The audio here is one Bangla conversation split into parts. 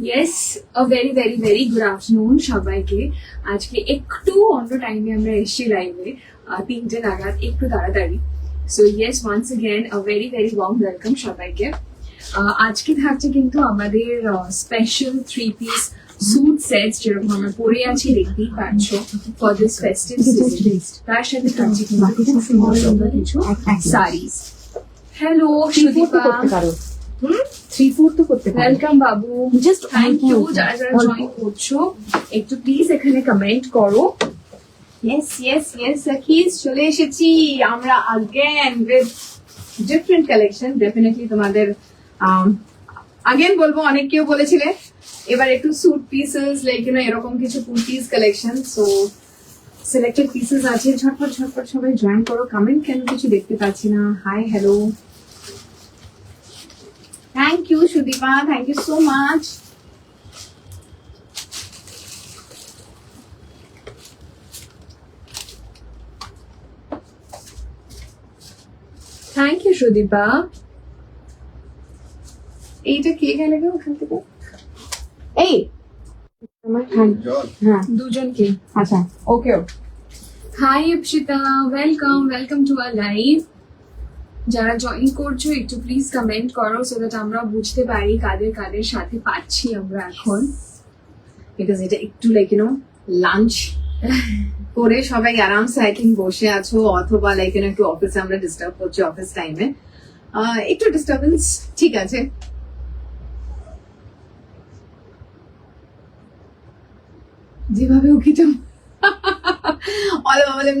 ইয়েস আ very very very good afternoon সবাইকে। আজকে একটু অন্য টাইমে আমরা এসেছি লাইভে, 3টে নাগাদ, একটু তাড়াতাড়ি। So yes, once again a very very warm welcome সবাইকে। আজকে থাকছে কিন্তু আমাদের স্পেশাল 3 পিস স্যুট সেটস, যেরকম আমরা পরে আছি দেখতেই পাচ্ছ ফর দিস ফেস্টিভ সিজন। তার সাথে থাকছে কিন্তু খুব সুন্দর সুন্দর কিছু শাড়িজ। হ্যালো সুদীপা, 3/4 তো করতে পারো। Welcome Babu, Just thank you অল্প, যারা যারা অল্প। জয়েন করছো। একটু প্লিজ এখানে কমেন্ট করো। ইয়েস ইয়েস ইয়েস সখিস, চলে এসেছি আমরা again with different collection. Definitely তোমাদের আগেন বলবো, অনেক কেউ বলেছিলে এবার একটু স্যুট পিসেস লাইক এরকম কিছু kurtis collection. So selected pieces আছে, ঝটপট ঝটপট সবাই জয়েন করো। কমেন্ট কেন কিছু দেখতে পাচ্ছি না। Hi hello, thank you Sudipa, thank you so much. Thank you Sudipa. এইটা কে গেলে গো ওখান থেকে? এই আমার হ্যাঁ, দুজনকে আচ্ছা, okay hi Ipsita, welcome welcome to our live. যারা জয়েন করছো একটু প্লিজ কমেন্ট করো, সো দ্যাট আমরা বুঝতে পারি কাদের কাদের সাথে পাচ্ছি আমরা এখন। বিকজ এটা একটু লাইক লাঞ্চ করে সবাই আরামসে আই থিঙ্ক বসে আছো, অথবা লাইক একটু অফিসে আমরা ডিস্টার্ব করছি অফিস টাইমে, একটু ডিস্টারবেন্স ঠিক আছে। যেভাবে উকিটা বলে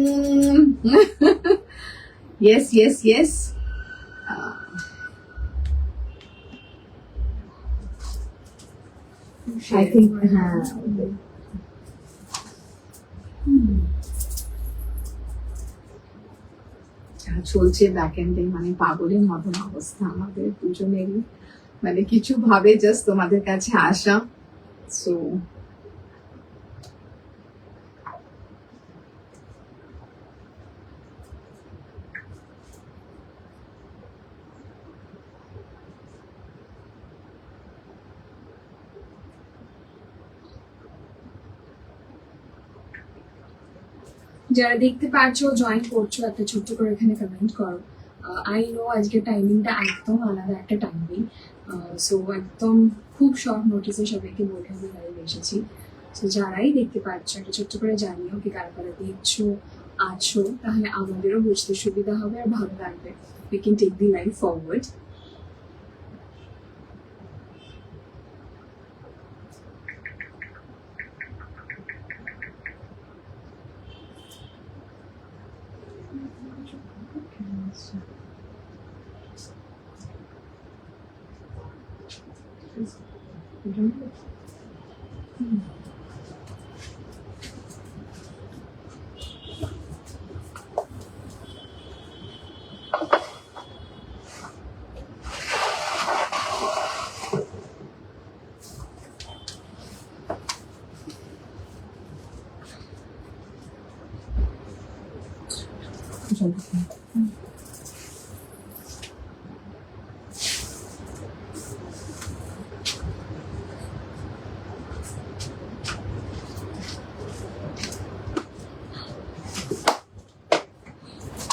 yes yes yes. I think হ্যাঁ, যা চলছে ব্যাক এন্ডে, মানে পাগলের মতন অবস্থা আমাদের দুজনেরই, মানে কিছু ভাবে জাস্ট তোমাদের কাছে আসা। সো যারা দেখতে পারছো জয়েন করছো, একটা ছোট্ট করে এখানে কমেন্ট করো। আই নো আজকের টাইমিংটা একদম আলাদা একটা টাইমিং, সো একদম খুব শর্ট নোটিসে সবাইকে বলে আমি লাইভ এসেছি। সো যারাই দেখতে পাচ্ছ একটা ছোট্ট করে জানিও কি কারা কারা দেখছো আছো, তাহলে আমাদেরও বুঝতে সুবিধা হবে আর ভালো লাগবে। We can take the live forward.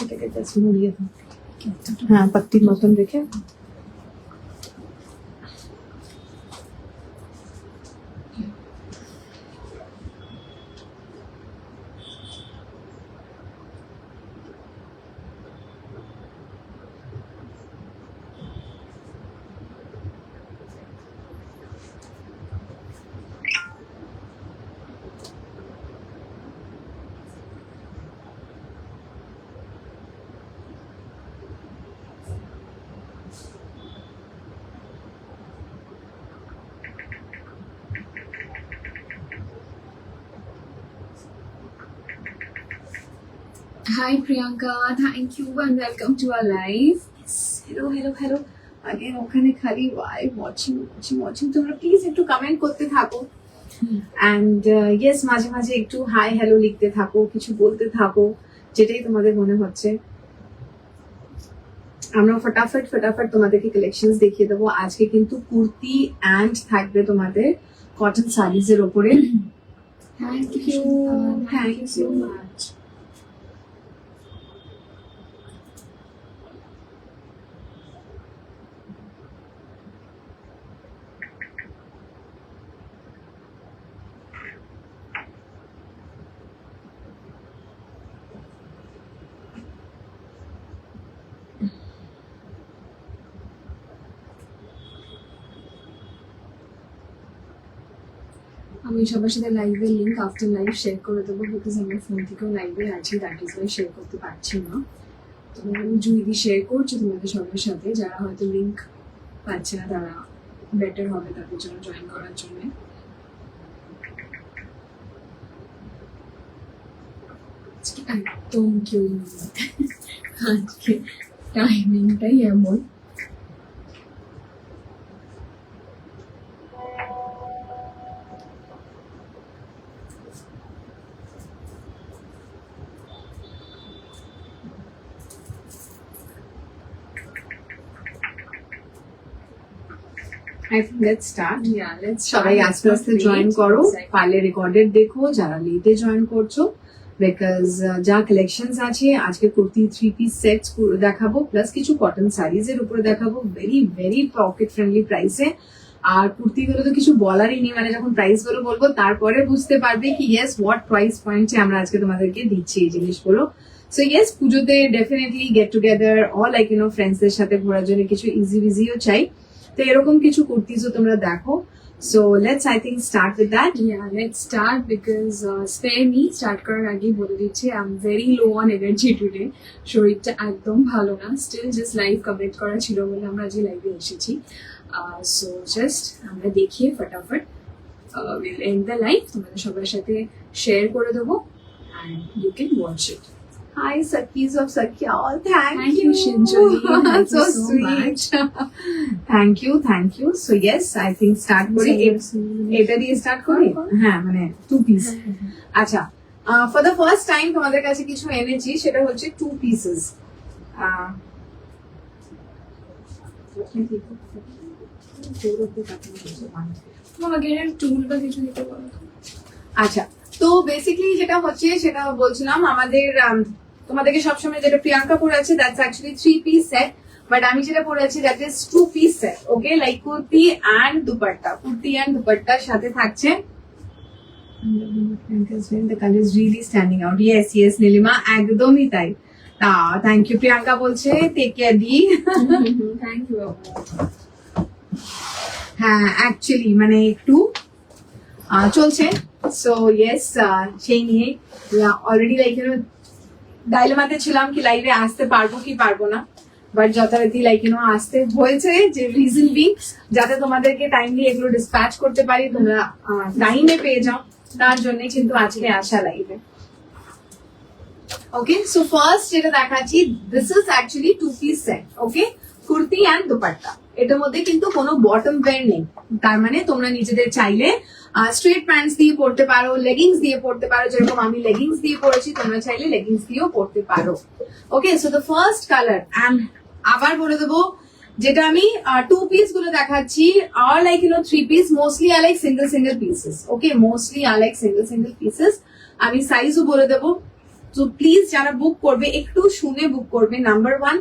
এটাকে কাছে মুড়িয়ে দাও। হ্যাঁ, পাত্তির মতন রেখে Hi Priyanka, thank you and welcome to our live. Hello hello hello, আগে ওখানে খালি ওয়াই ওয়াচিং ওয়াচিং ওয়াচিং, তোমরা প্লিজ একটু কমেন্ট করতে থাকো। অ্যান্ড ইয়েস, মাঝে মাঝে একটু হাই হ্যালো লিখতে থাকো, কিছু বলতে থাকো, যেটাই তোমাদের মনে হচ্ছে। আমরা ফটাফট তোমাদেরকে কালেকশনস দেখিয়ে দেবো। আজকে কিন্তু কুর্তি অ্যান্ড থাকবে তোমাদের কটন শাড়িজ এর ওপরে। Thank you. you. Thank Thank you so you. much. আমি সবার সাথে লাইভের লিংক আফটার লাইভ শেয়ার করে দেবো, বিকজ আমার ফোন থেকেও লাইভে আছি, দ্যাট ইজ ওয়াই শেয়ার করতে পারছি না। তো আমি জুইদি শেয়ার করছি তোমাদের সবার সাথে, যারা হয়তো লিংক পাচ্ছে না তারা বেটার হবে তাদের জন্য জয়েন করার জন্য। আজকে একদম কেউ নেই, আজকে টাইমিংটাই এমন। I think let's start. Yeah, let's সবাই আস্তে আস্তে জয়েন করো, পারলে রেকর্ডেড দেখো যারা লেটে জয়েন করছো, বিকজ যা কালেকশনস আছে আজকে কুর্তি 3 পিস সেটস দেখাবো, প্লাস কিছু কটন শাড়িজ এর উপরে দেখাবো ভেরি ভেরি পকেট ফ্রেন্ডলি প্রাইসে। আর কুর্তিগুলো তো কিছু বলারই নেই, মানে যখন প্রাইস গুলো বলবো তারপরে বুঝতে পারবে কি ইয়েস হোয়াট প্রাইস পয়েন্টে আমরা আজকে তোমাদেরকে দিচ্ছি এই জিনিসগুলো। সো ইয়েস, পুজোতে definitely get together or like ফ্রেন্ডসদের সাথে ঘোরার জন্য কিছু ইজি বিজিও চাই, তো এরকম কিছু কুর্তিজও তোমরা দেখো। So let's I think start with that. Yeah, let's start because spare me start করার আগেই বলে দিচ্ছি I am very low on energy today, শরীরটা একদম ভালো না। স্টিল জাস্ট লাইভ কমেন্ট করা ছিল বলে আমরা আজকে লাইভে এসেছি। সো জাস্ট আমরা দেখিয়ে ফটাফট উইল এন্ড দ্য লাইভ, তোমাদের সবার সাথে শেয়ার করে দেবো and you can watch it. Hi, Sakis of Sakyal. Thank Thank you. you, Shinjali. Thank so you so sweet. Thank you. So yes, I think start করি। এটা দিয়ে স্টার্ট করি। হ্যাঁ, মানে 2 পিস। আচ্ছা, ফর দ্য ফার্স্ট টাইম তোমাদের কাছে কিছু এনেছি, সেটা হচ্ছে 2 পিসেস। আমাকে টুল বা কিছু দিতে পারো? আচ্ছা, তো বেসিক্যালি যেটা হচ্ছে সেটা বলছিলাম, আমাদের তোমাদেরকে সবসময় যেটা প্রিয়াঙ্কা পরে আছে that's actually 3 piece set, but আমি যেটা পরে আছি that is 2 piece set. Okay, like kurti and dupatta, kurti and দুপাট্টার সাথে থাকছে। The color is really standing out. Yes, Nilima, একদমই তাই। থ্যাংক ইউ প্রিয়াঙ্কা বলছে টেক কেয়ার দি। Thank you. হ্যাঁ, অ্যাকচুয়ালি মানে একটু চলছে। সো ইয়েস, সেই নিয়ে অলরেডি লাইক ডাইলেমাতে ছিলাম কি লাইভে আসতে পারবো কি পারবো না, বাট যথারীতি লাইক আসতে হয়েছে, যে রিজন বিং যাতে তোমাদেরকে টাইমলি এগুলো ডিসপ্যাচ করতে পারি, তোমরা টাইমে পেয়ে যাও, তার জন্য কিন্তু আজকে আসা লাইভে। ওকে, সো ফার্স্ট যেটা দেখাচ্ছি, this is actually 2 piece set. Okay, kurti and dupatta, এটার মধ্যে কিন্তু কোনো বটম ওয়্যার নেই, তার মানে তোমরা নিজেদের চাইলে স্ট্রেট প্যান্টস দিয়ে পড়তে পারো, লেগিংস দিয়ে পড়তে পারো, যেরকম আমি লেগিংস দিয়ে পড়েছি, তোমরা চাইলে লেগিংস দিয়েও পড়তে পারো। Okay, so the first colour, and আবার বলে দেবো, যেটা আমি 2 পিস গুলো দেখাচ্ছি আর লাইক 3 পিস, মোস্টলি আর like single pieces. Okay, mostly আর লাইক সিঙ্গেল পিসেস। আমি সাইজও বলে দেবো, তো প্লিজ যারা বুক করবে একটু শুনে বুক করবে। নাম্বার 1,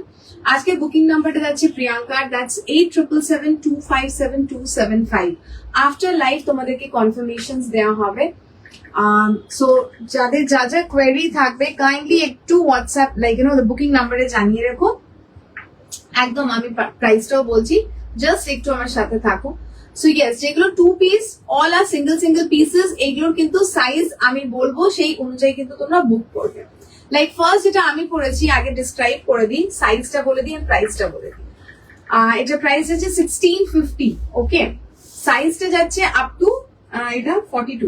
আজকে বুকিং নাম্বারটা যাচ্ছে প্রিয়াঙ্কার, দ্যাটস 8777257275। আফটার লাইভ তোমাদেরকে কনফার্মেশনস দেওয়া হবে। সো যাদের যা যা কোয়েরি থাকবে কাইন্ডলি একটু হোয়াটসঅ্যাপ লাইক বুকিং নাম্বারে জানিয়ে রেখো। একদম আমি প্রাইসটাও বলছি, জাস্ট একটু আমার সাথে থাকো। সো ইয়েস, যেগুলো 2 piece all are single pieces, এগুলোর কিন্তু সাইজ আমি বলবো সেই অনুযায়ী কিন্তু তোমরা বুক করবে। লাইক ফার্স্ট যেটা আমি পড়েছি, আগে ডিসক্রাইব করে দিই, সাইজটা বলে দিই আর প্রাইসটা বলে দিই। এটা প্রাইস হচ্ছে 1650। ওকে, সাইজটা যাচ্ছে আপ টু এটা 42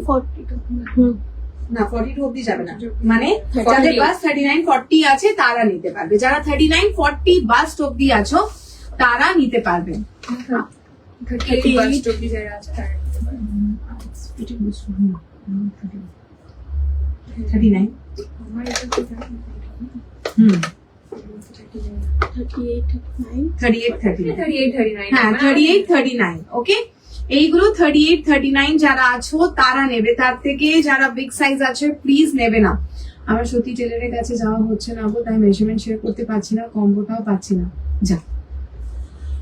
না 42 অব্দি যাবে না, মানে যাদের বাস 39-40 আছে তারা নিতে পারবে, যারা 39-40 বাস অব্দি আছো তারা নিতে পারবে। 38 অব্দি যারা আছে তারা নিতে পারে। 39 আমার এটা তো হুম হ্যাঁ 38-39 ওকে। এইগুলো 38-39 যারা আছো তারা নেবে, তার থেকে যারা বিগ সাইজ আছে প্লিজ নেবে না। আমার সত্যি টেলারের কাছে যাওয়া হচ্ছে না গো, তাই মেজারমেন্ট শেয়ার করতে পারছি না, কম্বোটাও পাচ্ছি না। যা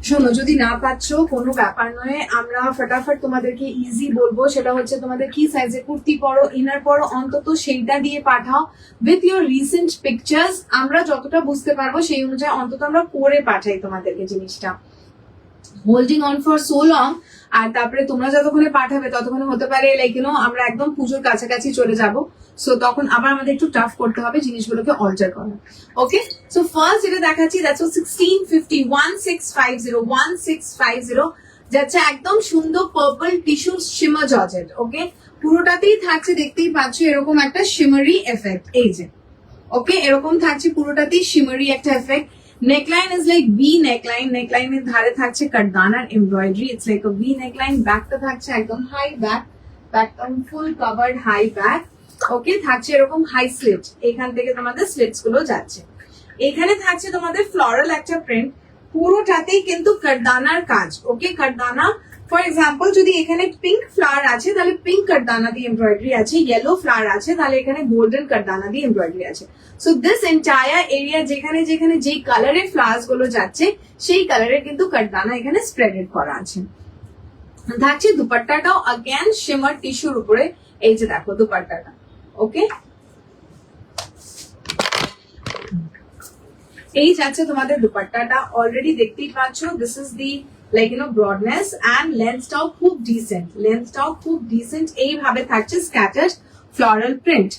শোনো, যদি না পাচ্ছ কোনো ব্যাপার নয়, আমরা ফটাফট তোমাদেরকে ইজি বলবো, সেটা হচ্ছে তোমাদের কি সাইজে কুর্তি পরো, ইনার পরো, অন্তত সেইটা দিয়ে পাঠাও উইথ ইউর রিসেন্ট পিকচার্স। আমরা যতটা বুঝতে পারবো সেই অনুযায়ী অন্তত আমরা করে পাঠাই তোমাদেরকে জিনিসটা। Holding on for so long, আর তারপরে তোমরা যতক্ষণে পাঠাবে ততক্ষণে হতে পারে লাইক আমরা একদম পুজোর কাছাকাছি চলে যাব, সো তখন আবার আমাদের একটু টাফ করতে হবে জিনিসগুলোকে অল্টার করা। ওকে, সো ফার্স্ট যেটা দেখাচ্ছি দ্যাটস 1650 1650 যাচ্ছে একদম সুন্দর পার্পল টিস্যু শিমার জর্জেট। ওকে, পুরোটাতেই থাকছে, দেখতেই পাচ্ছ এরকম একটা শিমারি এফেক্ট, এই যে ওকে এরকম থাকছে পুরোটাতেই শিমারি একটা effect. Neckline is like V neckline, নেকলাইনের ধারে থাকছে কাটদানার embroidery, it's like a V neckline. ব্যাকটা থাকছে একদম হাই ব্যাক, ব্যাকটা full covered high back. Okay, থাকছে এরকম হাই স্লিট, এখান থেকে তোমাদের স্লিটস গুলো যাচ্ছে। এখানে থাকছে তোমাদের ফ্লোরাল একটা প্রিন্ট, পুরোটাতেই কিন্তু কাটদানার কাজ। ওকে, কাটদানা ফর এক্সাম্পল যদি এখানে পিঙ্ক ফ্লাওয়ার আছে তাহলে পিঙ্ক কাটদানা দিয়ে এমব্রয়ডারি আছে, ইয়েলো ফ্লাওয়ার আছে তাহলে এখানে গোল্ডেন কাটদানা দিয়ে এমব্রয়ডারি আছে। সো দিস এন্টায়ার এরিয়া যেখানে যেখানে যেই কালারের ফ্লাওয়ার্স গুলো যাচ্ছে সেই কালারের কিন্তু কাটদানা এখানে স্প্রেডেড করা আছে। থাকছে দুপাট্টাটাও अगेन শিমার টিস্যুর উপরে, এই যে দেখো দুপাট্টাটা। ওকে, এই যাচ্ছে তোমাদের দুপাট্টাটা, অলরেডি দেখতেই পাচ্ছ this is the like broadness and লেন্থটাও খুব ডিসেন্ট, লেন্থটাও খুব ডিসেন্ট। এইভাবে থাকছে scattered floral print.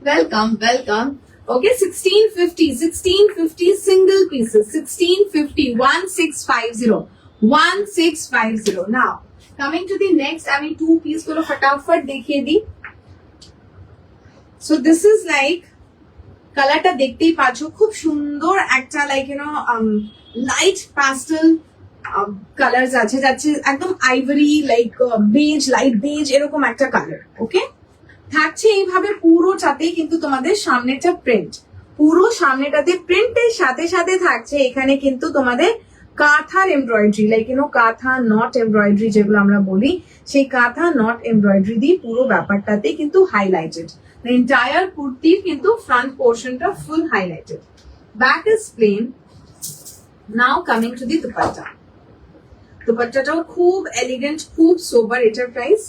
Welcome welcome. Okay, 1650 single pieces, 1650 1650 now coming to the next, আমি টু পিস গুলো ফটাফট দেখিয়ে দিই। সো দিস ইজ লাইক কালারটা দেখতেই পাচ্ছ খুব সুন্দর একটা লাইক লাইট প্যাস্টেল কালার আছে, যাচ্ছে একদম ivory like beige, light beige এরকম একটা কালার। ওকে, থাকছে এইভাবে পুরোটাতে কিন্তু তোমাদের সামনেটা প্রিন্ট, পুরো সামনেটাতে প্রিন্টের সাথে সাথে থাকছে এখানে কিন্তু তোমাদের কাঁথার এমব্রয়ডারি, লাইক কাঁথা নট এমব্রয়ডারি যেগুলো আমরা বলি, সেই কাঁথা নট এমব্রয়ডারি দিয়ে পুরো ব্যাপারটাতে কিন্তু হাইলাইটেড। The entire kurti কিন্তু front portion টা full highlighted. Back is plain. Now coming to the dupatta. দুপাট্টাটাও খুব এলিগেন্ট, খুব সোবার। এটার প্রাইস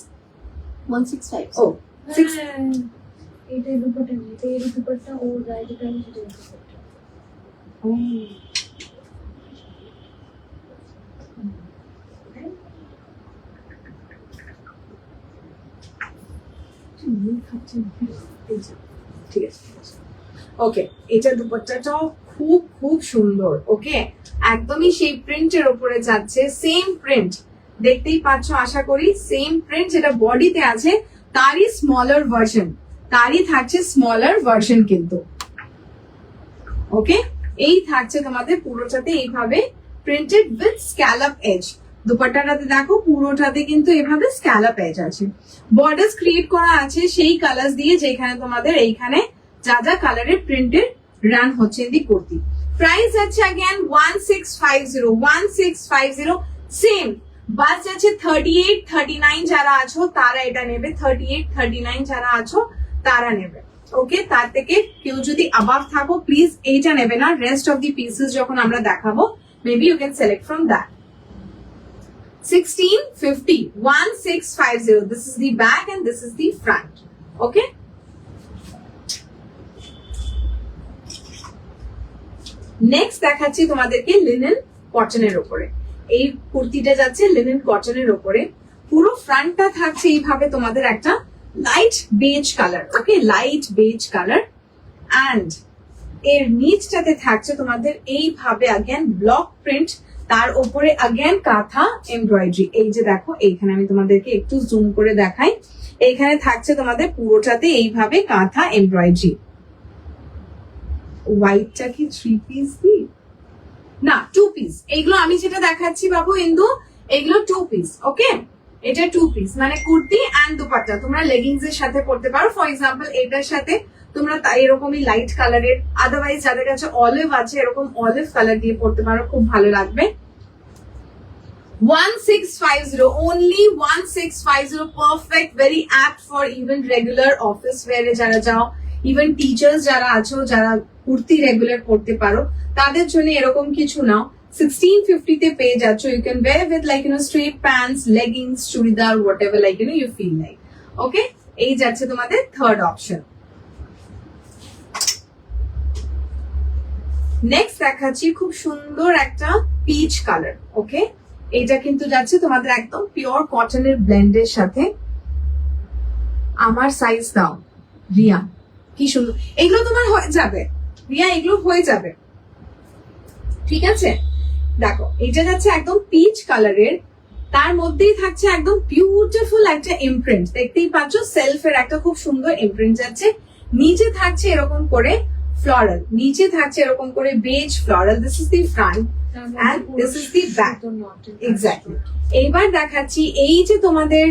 165 ও 6 এটাই দুপাট্টা নেই, এই দুপাট্টা ওর গায়ে যেটা আমি সেটা দুপাট্টা। ঠিক আছে, ওকে, এটা দুপাট্টাটাও খুব খুব সুন্দর। ওকে, একদমই সেই প্রিন্টের উপরে যাচ্ছে, সেম প্রিন্ট দেখতেই পাচ্ছ আশা করি, সেম প্রিন্ট যেটা বডিতে আছে তারই স্মলার ভার্সন, তারই থাকছে স্মলার ভার্সন কিন্তু। ওকে, এই থাকছে তোমাদের পুরোটাতে এইভাবে প্রিন্টেড উইথ স্ক্যালপ এজ। দুপাট্টাটাতে দেখো পুরোটাতে কিন্তু এভাবে স্ক্যালপ এজ আছে, বর্ডার্স ক্রিয়েট করা আছে সেই কালার দিয়ে যেখানে তোমাদের এইখানে যা যা কালারের প্রিন্টেড রান হচ্ছে দি কুর্তি। প্রাইস যাচ্ছে अगेन 1650 সেম। বাস যাচ্ছে 38-39 যারা আছো তারা এটা নেবে, 38-39 যারা আছো তারা নেবে। ওকে, তার থেকে কেউ যদি অ্যাবাভ থাকো প্লিজ এইটা নেবে না, রেস্ট অফ দি পিসেস যখন আমরা দেখাবো maybe you can select from that. 1650 this is the back and this is the front. Okay, next দেখাচ্ছি তোমাদেরকে লিনেন কটনের উপরে। এই কুর্তিটা যাচ্ছে লিনেন কটনের উপরে, পুরো ফ্রন্টটা থাকছে এইভাবে তোমাদের একটা light beige colour. Okay, light beige colour, and এর নিচটাতে থাকছে তোমাদের এইভাবে अगेन ব্লক প্রিন্ট, তার উপরে अगेन কাঁথা এমব্রয়ডারি। এই যে দেখো এইখানে আমি তোমাদেরকে একটু জুম করে দেখাই, এইখানে থাকছে তোমাদের পুরোটাতে এইভাবে কাঁথা এমব্রয়ডারি। হোয়াইটটা কি 3 পিস দি না 2 পিস? এইগুলো আমি যেটা দেখাচ্ছি বাবু ইন্দু, এগুলো 2 পিস। ওকে, এটা 2 পিস মানে কুর্তি অ্যান্ড দুপাট্টা, তোমরা লেগিংস এর সাথে পরতে পারো। ফর এক্সাম্পল এটার সাথে তোমরা এরকমই লাইট কালারের, আদারওয়াইজ যাদের কাছে অলিভ আছে এরকম অলিভ কালার দিয়ে পড়তে পারো, খুব ভালো লাগবে। 1650, only 1650, perfect, very apt for even regular office wear এ যারা যাও, even teachers যারা আছো, যারা কুর্তি রেগুলার পড়তে পারো, তাদের জন্য এরকম কিছু নাও। 1650 তে পেয়ে যাচ্ছ। You can wear with like straight pants, leggings, churidar, whatever like you feel like. Okay, এই যাচ্ছে তোমাদের থার্ড অপশন। নেক্সট দেখাচ্ছি খুব সুন্দর একটা পিচ কালার। ওকে, এটা কিন্তু যাচ্ছে তোমাদের একদম পিওর কটনের ব্লেন্ডের সাথে। আমার সাইজ দাও রিয়া, কি সুন্দর, এগুলো তোমার হয়ে যাবে রিয়া, এগুলো হয়ে যাবে, ঠিক আছে। দেখো এটা যাচ্ছে একদম পিচ কালারের, তার মধ্যেই থাকছে একদম বিউটিফুল একটা ইমপ্রিন্ট, দেখতেই পাচ্ছ সেলফের একটা খুব সুন্দর ইমপ্রিন্ট যাচ্ছে। নিচে থাকছে এরকম করে ফ্লোরাল, নিচে থাকছে এরকম করে beige floral. This is the front and this is the back. Exactly. এইবার দেখাচ্ছি এই যে তোমাদের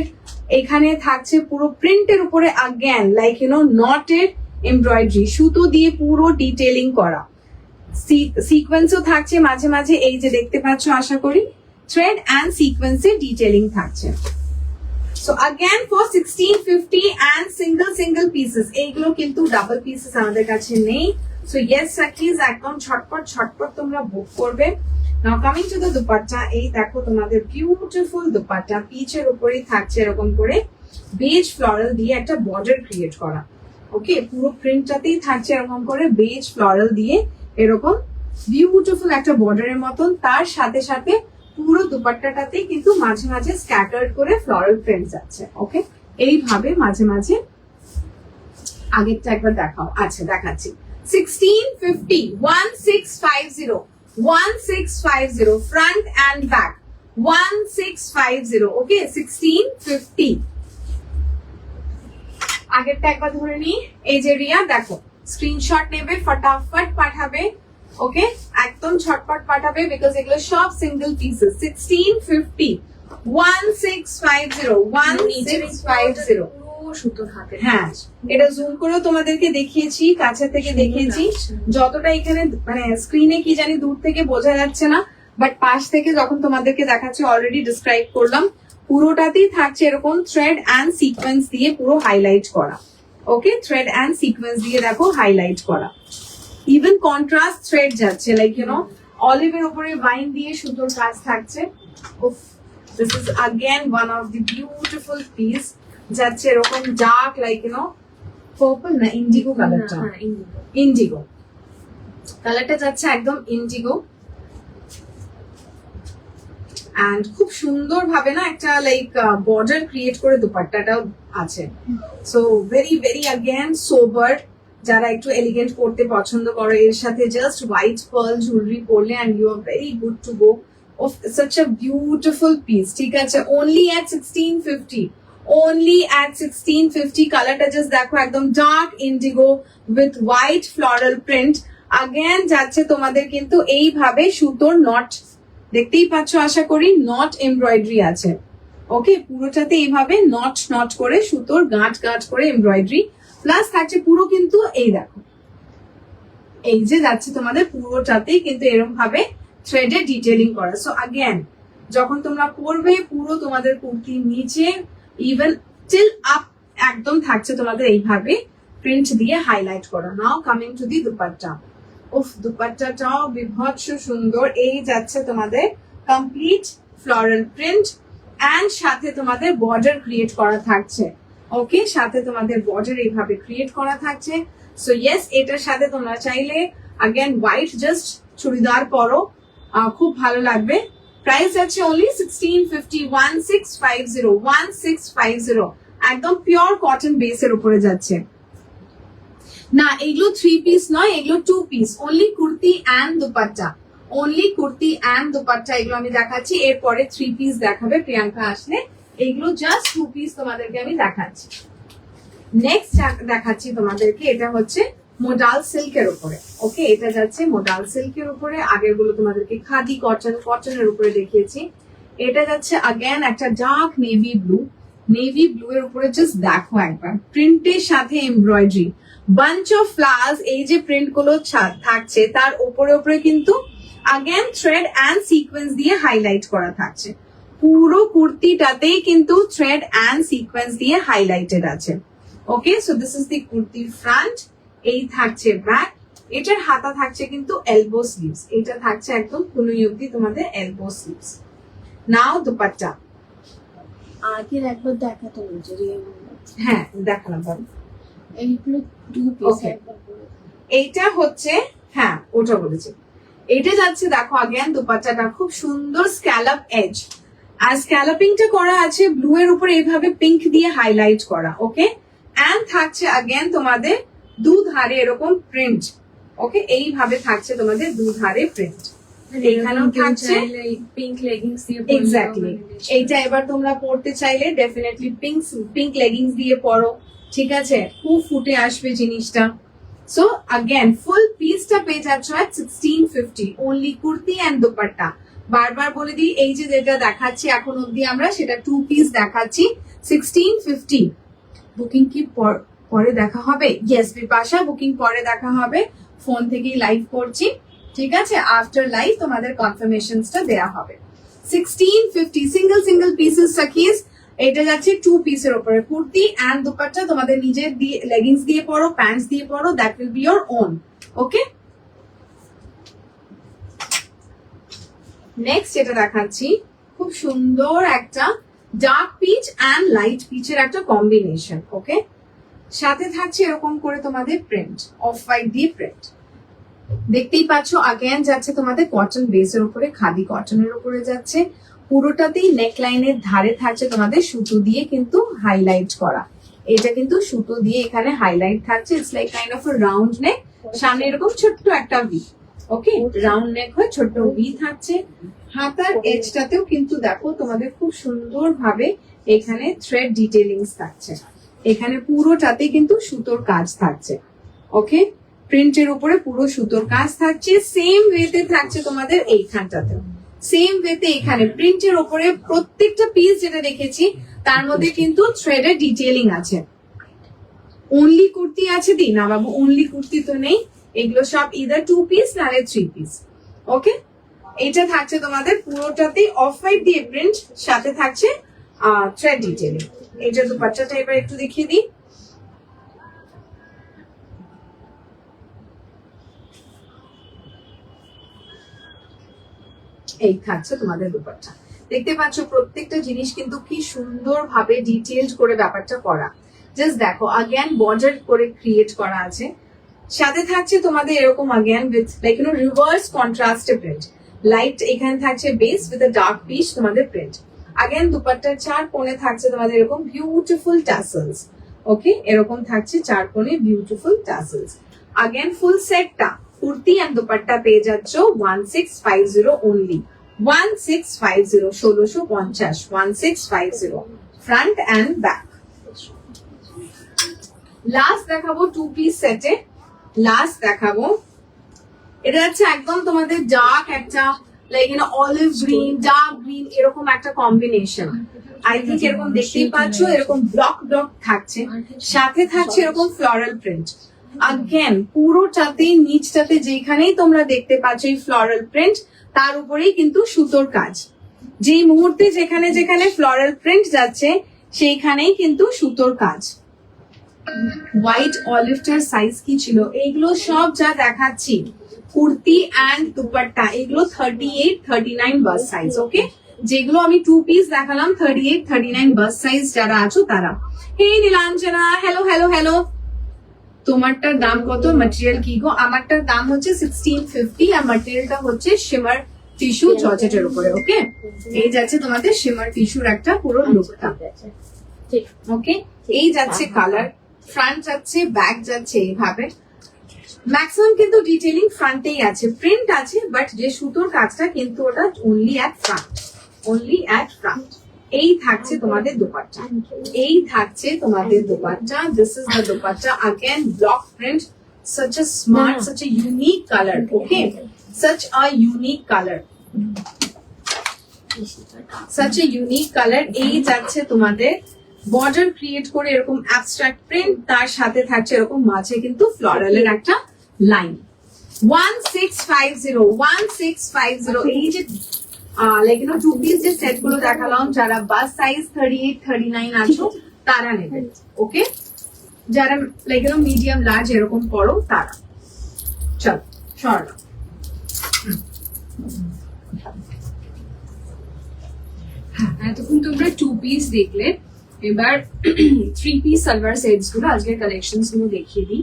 এখানে থাকছে পুরো প্রিন্টের উপরে again like knotted embroidery, সুতো দিয়ে পুরো ডিটেইলিং করা, সিকোয়েন্সও থাকছে মাঝে মাঝে, এই যে দেখতে পাচ্ছ আশা করি, থ্রেড এন্ড সিকোয়েন্সে ডিটেইলিং থাকছে। So again for 1650 and single pieces, এইগুলো কিন্তু ডাবল পিসেস আমাদের কাছে নেই। So yes Sakis, একদম ছটপট তোমরা বুক করবে। Now coming to the dupatta, এই দেখো তোমাদের বিউটিফুল দুপাট্টা, পিচের উপরেই থাকছে এরকম করে বেজ ফ্লোরাল দিয়ে একটা বর্ডার ক্রিয়েট করা। ওকে, পুরো প্রিন্টটাতেই থাকছে এরকম করে বেজ ফ্লোরাল দিয়ে এরকম বিউটিফুল একটা বর্ডারের মতন, তার সাথে সাথে পুরো দুপাট্টাটাতেই কিন্তু মাঝে মাঝে স্ক্যাটার্ড করে ফ্লোরাল প্রিন্ট যাচ্ছে। ওকে, এইভাবে মাঝে মাঝে। আগেরটা একবার দেখাও। আচ্ছা দেখাচ্ছি। 1650, 1650 front and back, 1650. Okay, 1650. আগেরটা একবার ধরে নি। এই যে রিয়া দেখো, স্ক্রিনশট নেবে, ফটাফট পাঠাবে। ওকে, একদম ছটপট পাঠাবে, বিকজ এগুলো সব সিঙ্গেল পিসেস। 1650, 1650, 1650. সুতোর হাতে। হ্যাঁ, এটা জুম করেও তোমাদেরকে দেখিয়েছি, কাছে থেকে দেখিয়েছি, যতটা এখানে মানে স্ক্রিনে কি জানি দূর থেকে বোঝা যাচ্ছে না, বাট পাশ থেকে যখন তোমাদেরকে দেখাচ্ছি অলরেডি ডিসক্রাইব করলাম, পুরোটাতেই থাকছে এরকম থ্রেড অ্যান্ড সিকোয়েন্স দিয়ে পুরো হাইলাইট করা। ওকে, থ্রেড অ্যান্ড সিকোয়েন্স দিয়ে দেখো হাইলাইট করা, ইভেন কন্ট্রাস্ট থ্রেড যাচ্ছে, লাইক অলিভের উপরে বাইন দিয়ে সুতোর কাজ থাকছে। This is again one of the beautiful piece, যাচ্ছে এরকম ডার্ক লাইক পার্পল না ইন্ডিগো কালারটা, ইন্ডিগো কালারটা যাচ্ছে একদম ইন্ডিগো, এন্ড খুব সুন্দর ভাবে না একটা লাইক বর্ডার ক্রিয়েট করে দুপাট্টাটাও আছে। So very very again sober, যারা একটু এলিগেন্ট করতে পছন্দ করো, এর সাথে জাস্ট হোয়াইট পার্ল জুয়েলারি পরলে and you are very good to go. Of such a beautiful piece, ঠিক আছে, only at 1650, only at 1650. কালারটা জাস্ট দেখো, একদম dark indigo with white floral print. Again যাচ্ছে তোমাদের কিন্তু এইভাবে সুতোর নট, দেখতেই পাচ্ছ আশা করি, নট এমব্রয়ডারি আছে। ওকে, পুরোটাতে এইভাবে নট করে সুতোর গাঁট করে এমব্রয়ডারি, প্লাস থাকছে পুরো কিন্তু এই দেখো, এই যে যাচ্ছে তোমাদের পুরোটাতেই কিন্তু এরকম ভাবে থ্রেডে ডিটেইলিং করা। সো अगेन যখন তোমরা পরবে, পুরো তোমাদের কুর্তির নিচে ইভেন টিল আপ একদম থাকছে তোমাদের এইভাবে প্রিন্ট দিয়ে হাইলাইট করা। নাও কামিং টু দি দুপাট্টা। উফ, দুপাট্টাটাও বিভৎস সুন্দর। এই যাচ্ছে তোমাদের কমপ্লিট ফ্লোরাল প্রিন্ট এন্ড সাথে তোমাদের বর্ডার ক্রিয়েট করা থাকছে। ওকে, সাথে তোমাদের বর্ডার এইভাবে ক্রিয়েট করা থাকছে। সো ইয়েস, এটার সাথে তোমরা চাইলে अगेन হোয়াইট জাস্ট চুড়িদার পরো, খুব ভালো লাগবে। প্রাইস আছে অনলি 1650, 1650, 1650, একদম পিওর কটন বেসের উপরে যাচ্ছে। না, এগুলো 3 পিস নয়, এগুলো 2 piece, only kurti and dupatta, only kurti and dupatta এগুলো আমি দেখাচ্ছি। এরপরে 3 পিস দেখাবে প্রিয়াঙ্কা আসলে, এগুলো জাস্ট 2 পিস তোমাদেরকে আমি দেখাচ্ছি। নেক্সট দেখাচ্ছি তোমাদেরকে, এটা হচ্ছে মোডাল সিল্কের উপরে। ওকে, এটা যাচ্ছে মোডাল সিল্কের উপরে, আগের গুলো তোমাদেরকে খাদি কটনের উপরে দেখিয়েছি। এটা যাচ্ছে अगेन একটা ডার্ক নেভি ব্লু এর উপরে, জাস্ট দেখো একবার প্রিন্টের সাথে এমব্রয়ডারি, বাঞ্চ অফ ফ্লাওয়ার্স এই যে প্রিন্ট গুলো থাকছে তার উপরে উপরে কিন্তু আগেন থ্রেড অ্যান্ড সিকোয়েন্স দিয়ে হাইলাইট করা থাকছে। পুরো কুর্তিটাতেই কিন্তু থ্রেড অ্যান্ড সিকোয়েন্স দিয়ে হাইলাইটেড আছে। Okay, so this is the kurti front. এই থাকছে ব্যাক। এটার হাতা থাকছে কিন্তু এলবো স্লিভস, এটা থাকছে একদম কুনুই অব্দি তোমাদের এলবো স্লিভস। নাও দুপাট্টা। আগের একবার দেখাতে বলছে হ্যাঁ দেখালাম বাবু। এইগুলো টু পিস Okay. একবার বলে। এইটা হচ্ছে, হ্যাঁ ওটা বলেছি। এটা যাচ্ছে দেখো আগেন দুপাট্টাটা খুব সুন্দর স্ক্যালপ এজ, আর স্ক্যালপিংটা করা আছে ব্লু এর উপর এইভাবে পিঙ্ক দিয়ে হাইলাইট করা। ওকে, এন্ড থাকছে আগেন তোমাদের দুধারে এরকম প্রিন্ট। ওকে, এইভাবে থাকছে তোমাদের দুধারে প্রিন্ট। এখানেও থাকছে পিঙ্ক লেগিংস দিয়ে এক্স্যাক্টলি। এইটা এবার তোমরা পড়তে চাইলে ডেফিনেটলি পিঙ্ক লেগিংস দিয়ে পরো, ঠিক আছে, খুব ফুটে আসবে জিনিসটা। সো अगेन ফুল পিসটা পেয়ে যাচ্ছ at 1650 only kurti and dupatta. বারবার বলে দিই এই যে যেটা দেখাচ্ছি এখন অবধি আমরা সেটা টু পিস দেখাচ্ছি 1650। বুকিং কি পরে দেখা হবে? ইয়েস বিপাশা, বুকিং পরে দেখা হবে, ফোন থেকেই লাইভ করছি, ঠিক আছে, আফটার লাইভ তোমাদের কনফার্মেশনসটা দেয়া হবে। 1650 সিঙ্গেল পিসেস সাকিস। এটা যাচ্ছে টু পিসের উপরে কুর্তি এন্ড দুপাট্টা, তোমাদের নিজের দিয়ে লেগিংস দিয়ে পরো, প্যান্টস দিয়ে পরো, that will be your own. Okay, next এটা দেখাচ্ছি খুব সুন্দর একটা ডার্ক পিচ এন্ড লাইট পিচের একটা কম্বিনেশন। ওকে, সাথে থাকছে এরকম করে তোমাদের প্রিন্ট, অফ হোয়াইট দিয়ে প্রিন্ট। দেখতেই পাচ্ছ আগেন যাচ্ছে তোমাদের কটন বেসের উপরে, খাদি কটনের উপরে যাচ্ছে। পুরোটাতেই নেকলাইনের ধারে থাকছে তোমাদের সুতো দিয়ে কিন্তু হাইলাইট করা। এটা কিন্তু সুতো দিয়ে এখানে হাইলাইট থাকছে। It's like kind of a round neck, সামনে এরকম ছোট্ট একটা ভি। ওকে, রাউন্ড নেক হয়ে ছোট্ট ভি থাকছে। হাতার এজটাতেও কিন্তু দেখো তোমাদের খুব সুন্দর ভাবে এখানে থ্রেড ডিটেলিংস থাকছে। এখানে পুরোটাতে কিন্তু সুতোর কাজ থাকছে। ওকে, প্রিন্টের উপরে পুরো সুতোর কাজ থাকছে। সেম ওয়েতে থাকছে তোমাদের এইখানটাতেও, সেম ওয়েতে এখানে প্রিন্টের উপরে প্রত্যেকটা পিস যেটা দেখেছি তার মধ্যে কিন্তু থ্রেডের ডিটেইলিং আছে। অনলি কুর্তি আছে দি না বাবু? অনলি কুর্তি তো নেই, এগুলো সব ইদার টু পিস নাহলে থ্রি পিস। ওকে, এটা থাকছে তোমাদের পুরোটাতেই অফ হোয়াইট দিয়ে প্রিন্ট, সাথে থাকছে থ্রেড ডিটেইলিং। এটা দুপাট্টাটা এবার একটু দেখিয়ে দিই। এই থাকছে তোমাদের দুপাট্টা। দেখতে পাচ্ছ প্রত্যেকটা জিনিস কিন্তু কি সুন্দর ভাবে ডিটেইলড করে ব্যাপারটা করা। জাস্ট দেখো আগেন বর্ডার করে ক্রিয়েট করা আছে, সাথে থাকছে তোমাদের এরকম again with like you know reverse কন্ট্রাস্টে প্রিন্ট। লাইট এখানে থাকছে base with a dark peach তোমাদের প্রিন্ট। আগেন দুপাট্টার চার কোণে থাকছে তোমাদের এরকম বিউটিফুল টাসেলস। ওকে, এরকম থাকছে চার কোণে বিউটিফুল টাসেলস। আগেন ফুল সেটটা কুর্তি এন্ড দুপাট্টা পেয়ে যাচ্ছ 1650 only. 1650, 1650, 1650 front and back. Last দেখাবো টু পিস সেটে, লাস্ট দেখাবো এটা হচ্ছে একদম তোমাদের ডার্ক একটা like you know olive green, dark green এরকম একটা কম্বিনেশন। আই থিঙ্ক এরকম দেখতেই পাচ্ছ এরকম ব্লক ব্লক থাকছে, সাথে থাকছে এরকম ফ্লোরাল প্রিন্ট। আগেন পুরোটাতে নিচটাতে যেখানেই তোমরা দেখতে পাচ্ছ এই ফ্লোরাল প্রিন্ট তার উপরেই কিন্তু সুতোর কাজ। যেই মুহূর্তে যেখানে যেখানে ফ্লোরাল প্রিন্ট যাচ্ছে সেইখানেই কিন্তু সুতোর কাজ। হোয়াইট অলিভটার সাইজ কি ছিল? এইগুলো সব যা দেখাচ্ছি কুর্তি এন্ড দুপাট্টা এগুলো 38, 39 বাস সাইজ। ওকে, যেগুলো আমি টু পিস দেখালাম 38, 39 বাস সাইজ যারা আছো তারা। হে নীলাঞ্জনা, হ্যালো হ্যালো হ্যালো। তোমারটার দাম কত? ম্যাটেরিয়াল কি গো? আমারটার দাম হচ্ছে 1650 আর ম্যাটেরিয়ালটা হচ্ছে শিমার টিস্যু জর্জেটের উপরে। ওকে, এই যাচ্ছে তোমাদের শিমার টিস্যুর একটা পুরো লুকটা। ওকে, এই যাচ্ছে কালার, ফ্রন্ট যাচ্ছে, ব্যাক যাচ্ছে এইভাবে। ম্যাক্সিমাম কিন্তু ডিটেইলিং ফ্রন্টেই আছে, প্রিন্ট আছে, বাট যে সুতোর কাজটা কিন্তু ওটা only at front, only at front. এই থাকছে তোমাদের দুপাট্টা, এই থাকছে তোমাদের dupatta. This is the dupatta, again block print, such a smart, such a unique color. Okay, such a unique color, such a unique color. এই যাচ্ছে তোমাদের বর্ডার ক্রিয়েট করে এরকম অ্যাবস্ট্রাক্ট প্রিন্ট, তার সাথে থাকছে এরকম মাঝে কিন্তু ফ্লোরালের একটা লাইন। 1650 এই যে লাইক টু পিস যে সেট গুলো দেখালাম, যারা বাস সাইজ 38 39 আছো তারা নেবে, ওকে? যারা লাইক মিডিয়াম লার্জ এরকম পড়ো তারা। চলো সরলা, হ্যাঁ, এতক্ষণ তোমরা 2 পিস দেখলে, এবার 3 পিস সালোয়ার সেটস গুলো আজকের কালেকশনস গুলো দেখিয়ে দিই।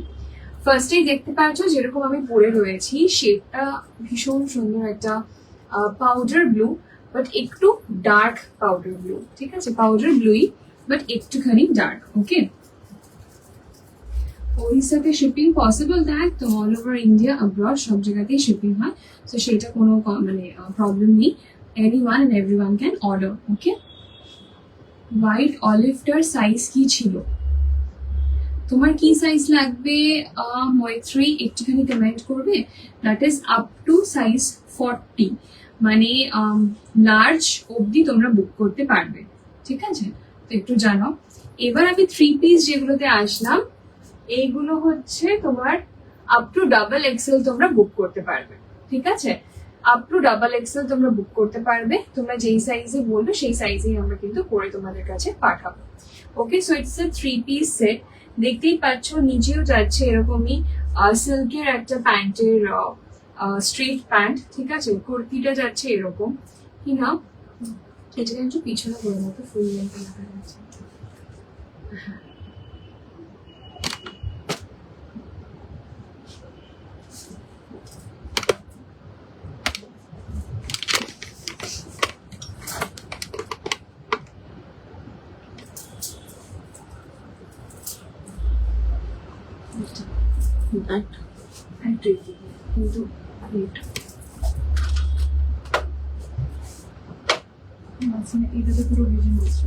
ফার্স্টেই দেখতে পাচ্ছ যেরকম আমি পরে রয়েছি, সেটা ভীষণ সুন্দর একটা পাউডার ব্লু, বাট একটু ডার্ক পাউডার ব্লু, ঠিক আছে? পাউডার ব্লুই বাট একটুখানি ডার্ক, ওকে? ওড়িশাতে শিপিং পসিবল দেখ, তো অল ওভার ইন্ডিয়া অ্যাব্রড সব জায়গাতেই শিপিং হয়, তো সেটা কোনো মানে প্রবলেম নেই। anyone and everyone can order, okay? White অলিভটার সাইজ কি ছিল? তোমার কি সাইজ লাগবে মৈত্রী? একটুখানি কমেন্ট করবে। That is up to size 40, মানে লার্জ অবধি তোমরা বুক করতে পারবে, ঠিক আছে? তো একটু জানো। এবার আমি 3 পিস যেগুলোতে আসলাম, এইগুলো হচ্ছে তোমার আপ টু ডাবল এক্সেল তোমরা বুক করতে পারবে, ঠিক আছে? আপ টু ডাবল এক্সেল তোমরা বুক করতে পারবে। তোমরা যেই সাইজে বলবে সেই সাইজেই আমরা কিন্তু করে তোমাদের কাছে পাঠাবো, okay? So it's a 3 piece set. দেখতেই পাচ্ছ নিচেও যাচ্ছে এরকমই সিল্কের একটা প্যান্টের স্ট্রেট প্যান্ট, ঠিক আছে? কুর্তিটা যাচ্ছে এরকম, কি না এটা কিন্তু পিছনে বড় মতো ফুল লেন্থ দেখা যাচ্ছে। কিন্তু এটাতে পুরো ভিজন দিচ্ছে।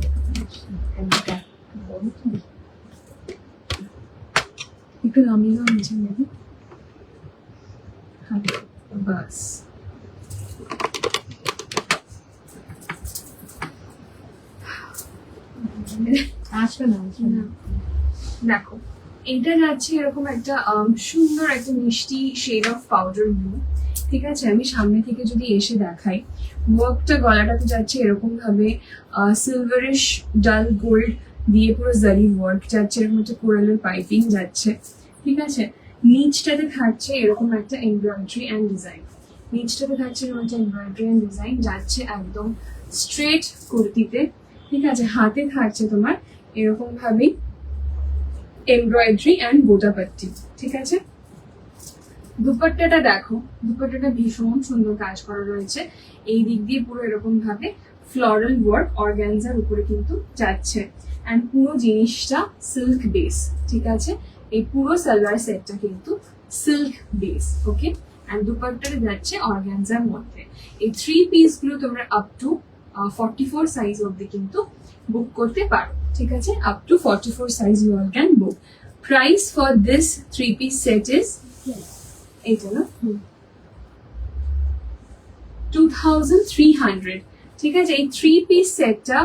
একটু নামিয়ে দাও নিচে নেবে, হ্যাঁ বাস। আসবে না, আসবে না। দেখো এটা যাচ্ছে এরকম একটা সুন্দর একটা মিষ্টি শেড অফ পাউডার ব্লু, ঠিক আছে? আমি সামনে থেকে যদি এসে দেখাই, ওয়ার্কটা গলাটাতে যাচ্ছে এরকম ভাবে সিলভারিশ ডাল গোল্ড দিয়ে পুরো জারি ওয়ার্ক যাচ্ছে, এরকম একটা কোরালের পাইপিং যাচ্ছে, ঠিক আছে? নিচটাতে থাকছে এরকম একটা এমব্রয়ডারি অ্যান্ড ডিজাইন, নিচটাতে থাকছে এরকম একটা এমব্রয়ডারি অ্যান্ড ডিজাইন যাচ্ছে একদম স্ট্রেট কুর্তিতে, ঠিক আছে? হাতে থাকছে তোমার এরকম ভাবেই এমব্রয়ডারি অ্যান্ড গোটাপাট্টি, ঠিক আছে? দুপাট্টাটা দেখো, দুপাট্টাটা ভীষণ সুন্দর কাজ করা রয়েছে, এই দিক দিয়ে পুরো এরকম ভাবে ফ্লোরাল ওয়ার্ক অর্গানজার উপরে কিন্তু যাচ্ছে, অ্যান্ড পুরো জিনিসটা সিল্ক বেস, ঠিক আছে? এই পুরো সালোয়ার সেটটা কিন্তু সিল্ক বেস, ওকে? অ্যান্ড দুপাট্টাটা যাচ্ছে অর্গানজার মধ্যে। এই 3 পিস গুলো তোমরা আপ টু 44 সাইজ অব্দি কিন্তু বুক করতে পারো, ঠিক আছে? Up to 44 size you all can book. Price for this 3 piece set is এইটা না 2300, ঠিক আছে? এই 3 পিস সেটটা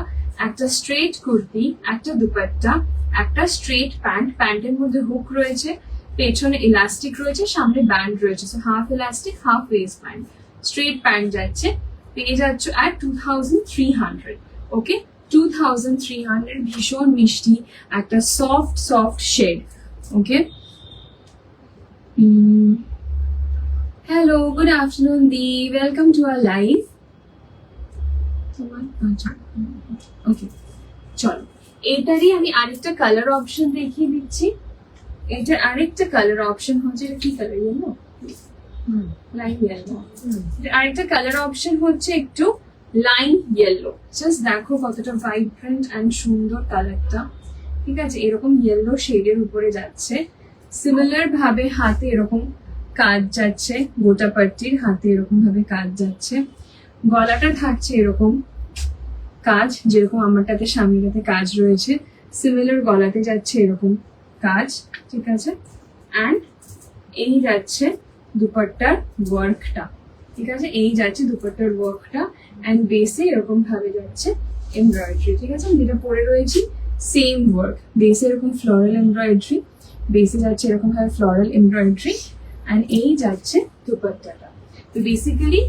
একটা স্ট্রেট কুর্তি, একটা দুপাট্টা, একটা স্ট্রেট প্যান্ট, প্যান্টের মধ্যে হুক রয়েছে, পেছনে ইলাস্টিক রয়েছে, সামনে ব্যান্ড রয়েছে, so half elastic half waist band, straight pant যাচ্ছে, পেয়ে যাচ্ছ at 2300, ওকে? 2300, ভীষণ মিষ্টি একটা soft soft shade, okay? Hello, good afternoon দি, welcome to our live. Okay, চলো এটারই আমি আরেকটা কালার অপশন দেখিয়ে দিচ্ছি। এটার আরেকটা কালার অপশন হচ্ছে, এটা কি কালার? Yellow, line yellow. আরেকটা কালার অপশন হচ্ছে একটু লাইন ইয়েলো, জাস্ট দেখো কতটা ভাইব্রেন্ট অ্যান্ড সুন্দর কালারটা, ঠিক আছে? এরকম ইয়েলো শেডের উপরে যাচ্ছে, সিমিলার ভাবে হাতে এরকম কাজ যাচ্ছে, গোটাপাট্টির হাতে এরকম ভাবে কাজ যাচ্ছে, গলাটা থাকছে এরকম কাজ, যেরকম আমারটাতে সামনেটাতে কাজ রয়েছে, সিমিলার গলাতে যাচ্ছে এরকম কাজ, ঠিক আছে? অ্যান্ড এই যাচ্ছে দুপাট্টার ওয়ার্কটা, ঠিক আছে? এই যাচ্ছে দুপাট্টার ওয়ার্কটা, অ্যান্ড বেসে এরকম ভাবে যাচ্ছে এমব্রয়ডারি, ঠিক আছে? আমি যেটা পরে রয়েছি সেম ওয়ার্ক, বেসে এরকম ফ্লোরাল এমব্রয়ডারি, বেসে যাচ্ছে এরকম ভাবে ফ্লোরাল এমব্রয়ডারি, অ্যান্ড এই যাচ্ছে দুপাট্টাটা। তো basically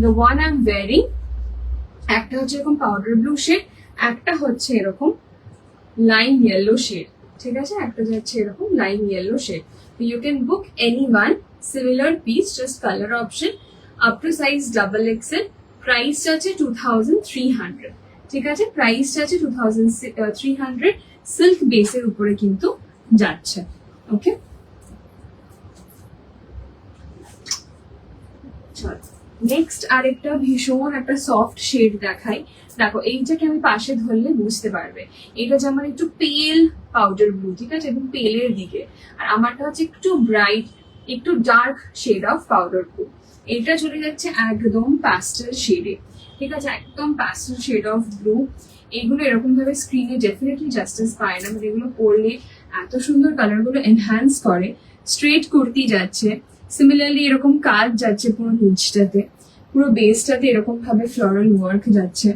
the one I am wiring, একটা হচ্ছে এরকম পাউডার ব্লু শেড, একটা হচ্ছে এরকম লাইম ইয়েলো শেড, ঠিক আছে, একটা যাচ্ছে এরকম lime yellow shade. You can book any one similar piece, just colour option, up to size double XL. Price আছে 2300, ঠিক আছে, প্রাইস আছে 2300, সিল্ক বেসের উপরে কিন্তু যাচ্ছে। ওকে, চল নেক্সট আরেকটা ভীষণ একটা সফট শেড দেখাই। দেখো এইটাকে আমি পাশে ধরলে বুঝতে পারবে, এটা যেমন একটু পেল পাউডার ব্লু, ঠিক আছে, এবং পেলের দিকে, আর আমারটা হচ্ছে একটু ব্রাইট, একটু dark shade of powder blue. এটা চলে যাচ্ছে একদম প্যাস্টেল শেডে, ঠিক আছে, একদম প্যাস্টেল শেড অফ ব্লু। এগুলো এরকম ভাবে স্ক্রিনে ডেফিনেটলি জাস্টিস পায় না, বাট এগুলো পরলে এত সুন্দর কালার গুলো এনহ্যান্স করে। স্ট্রেট কুর্তি যাচ্ছে, সিমিলারলি এরকম কাজ যাচ্ছে পুরো নিচটাতে, পুরো বেসটাতে এরকম ভাবে ফ্লোরাল ওয়ার্ক যাচ্ছে।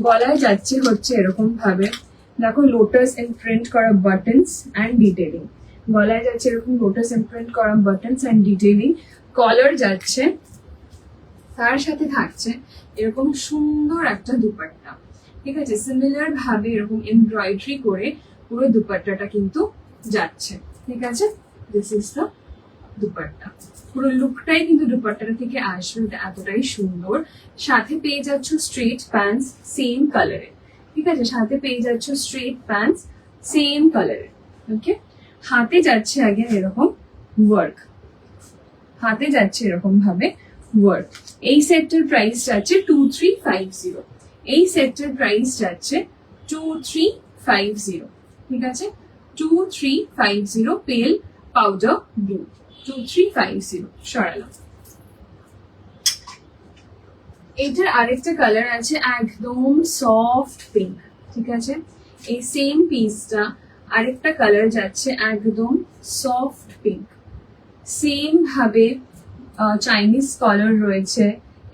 গলায় যাচ্ছে হচ্ছে এরকম ভাবে, দেখো লোটাস ইমপ্রিন্ট করা বাটনস অ্যান্ড ডিটেলিং, গলায় যাচ্ছে এরকম লোটাস ইমপ্রিন্ট করা বাটনস অ্যান্ড ডিটেলিং। কলার যাচ্ছে, তার সাথে থাকছে এরকম সুন্দর একটা দুপাট্টা, ঠিক আছে, সিমিলার ভাবে এরকম এমব্রয়ডারি করে পুরো দুপাট্টাটা কিন্তু যাচ্ছে, ঠিক আছে। দিস ইজ দ্য দুপাট্টা, পুরো লুকটাই কিন্তু দুপাট্টাটা থেকে আসবে, এটা এতটাই সুন্দর। সাথে পেয়ে যাচ্ছ স্ট্রেট প্যান্টস সেম কালারে, ঠিক আছে, সাথে পেয়ে যাচ্ছ স্ট্রেট প্যান্টস সেম কালারে। ওকে, হাতে যাচ্ছে আগে এরকম ওয়ার্ক, হাতে যাচ্ছে এরকম ভাবে ওয়ার্ক। এই সেটটার প্রাইস যাচ্ছে 2350, এই সেটটার প্রাইস যাচ্ছে 2350, ঠিক আছে, 2350 পেল পাউডার ব্লু, 2350 সরালাম। এইটার আরেকটা কালার আছে একদম সফট পিঙ্ক, ঠিক আছে, এই সেম পিসটা আরেকটা কালার যাচ্ছে একদম সফট পিঙ্ক, সেম ভাবে চাইনিজ কলার রয়েছে,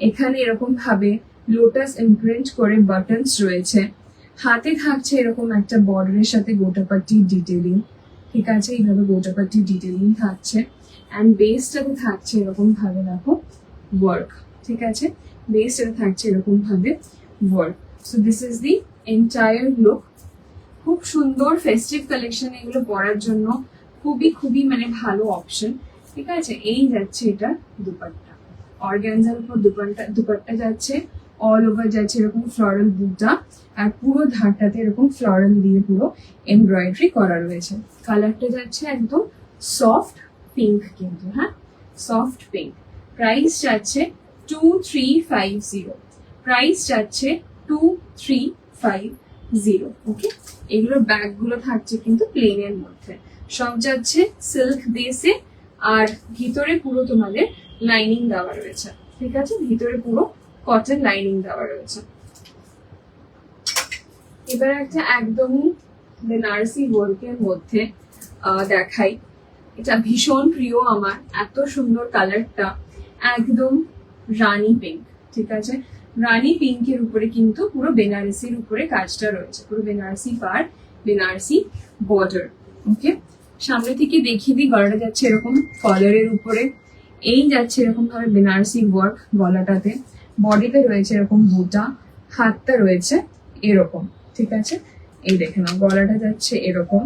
এখানে এরকম ভাবে লোটাস ইমপ্রিন্ট করে বাটনস রয়েছে, হাতে থাকছে এরকম একটা বর্ডারের সাথে গোটাপাটি ডিটেলিং, ঠিক আছে, এইভাবে গোটাপাটি ডিটেলিং থাকছে, অ্যান্ড বেসটাতে থাকছে এরকম ভাবে দেখো ওয়ার্ক, ঠিক আছে, বেসটাতে থাকছে এরকম ভাবে work. So this is the entire look. খুব সুন্দর ফেস্টিভ কালেকশন, এগুলো পরার জন্য খুবই খুবই মানে ভালো অপশন, ঠিক আছে। এই যাচ্ছে এটা দুপাট্টা, অর্গানজার উপর দুপাট্টা যাচ্ছে, অল ওভার যাচ্ছে এরকম ফ্লোরাল বুটা, আর পুরো ধারটাতে এরকম ফ্লোরাল দিয়ে পুরো এমব্রয়ডারি করা রয়েছে। কালারটা যাচ্ছে একদম সফট পিঙ্ক কিন্তু, হ্যাঁ, সফট পিঙ্ক। প্রাইস যাচ্ছে 2350, প্রাইস যাচ্ছে 2350। ওকে, এগুলোর ব্যাগ গুলো থাকছে কিন্তু প্লেনের মধ্যে, সব যাচ্ছে সিল্ক বেসে, আর ভিতরে পুরো তোমাদের লাইনিং দেওয়া রয়েছে, ঠিক আছে, ভিতরে পুরো কটন লাইনিং দেওয়া রয়েছে। এবার একটা একদমই বেনারসি ওয়ার্কের মধ্যে দেখাই, এটা ভীষণ প্রিয় আমার, এত সুন্দর কালারটা, একদম রানী পিঙ্ক, ঠিক আছে, রানী পিঙ্কের উপরে কিন্তু পুরো বেনারসির উপরে কাজটা রয়েছে, পুরো বেনারসি পার, বেনারসি বর্ডার। ওকে, সামনে থেকে দেখিয়ে দিই, গলাটা যাচ্ছে এরকম কলারের উপরে, এই যাচ্ছে এরকম ভাবে বেনারসি ওয়ার্ক গলাটাতে, বডিতে রয়েছে এরকম বুটা, হাতটা রয়েছে এরকম, ঠিক আছে, এই দেখে নাও গলাটা যাচ্ছে এরকম,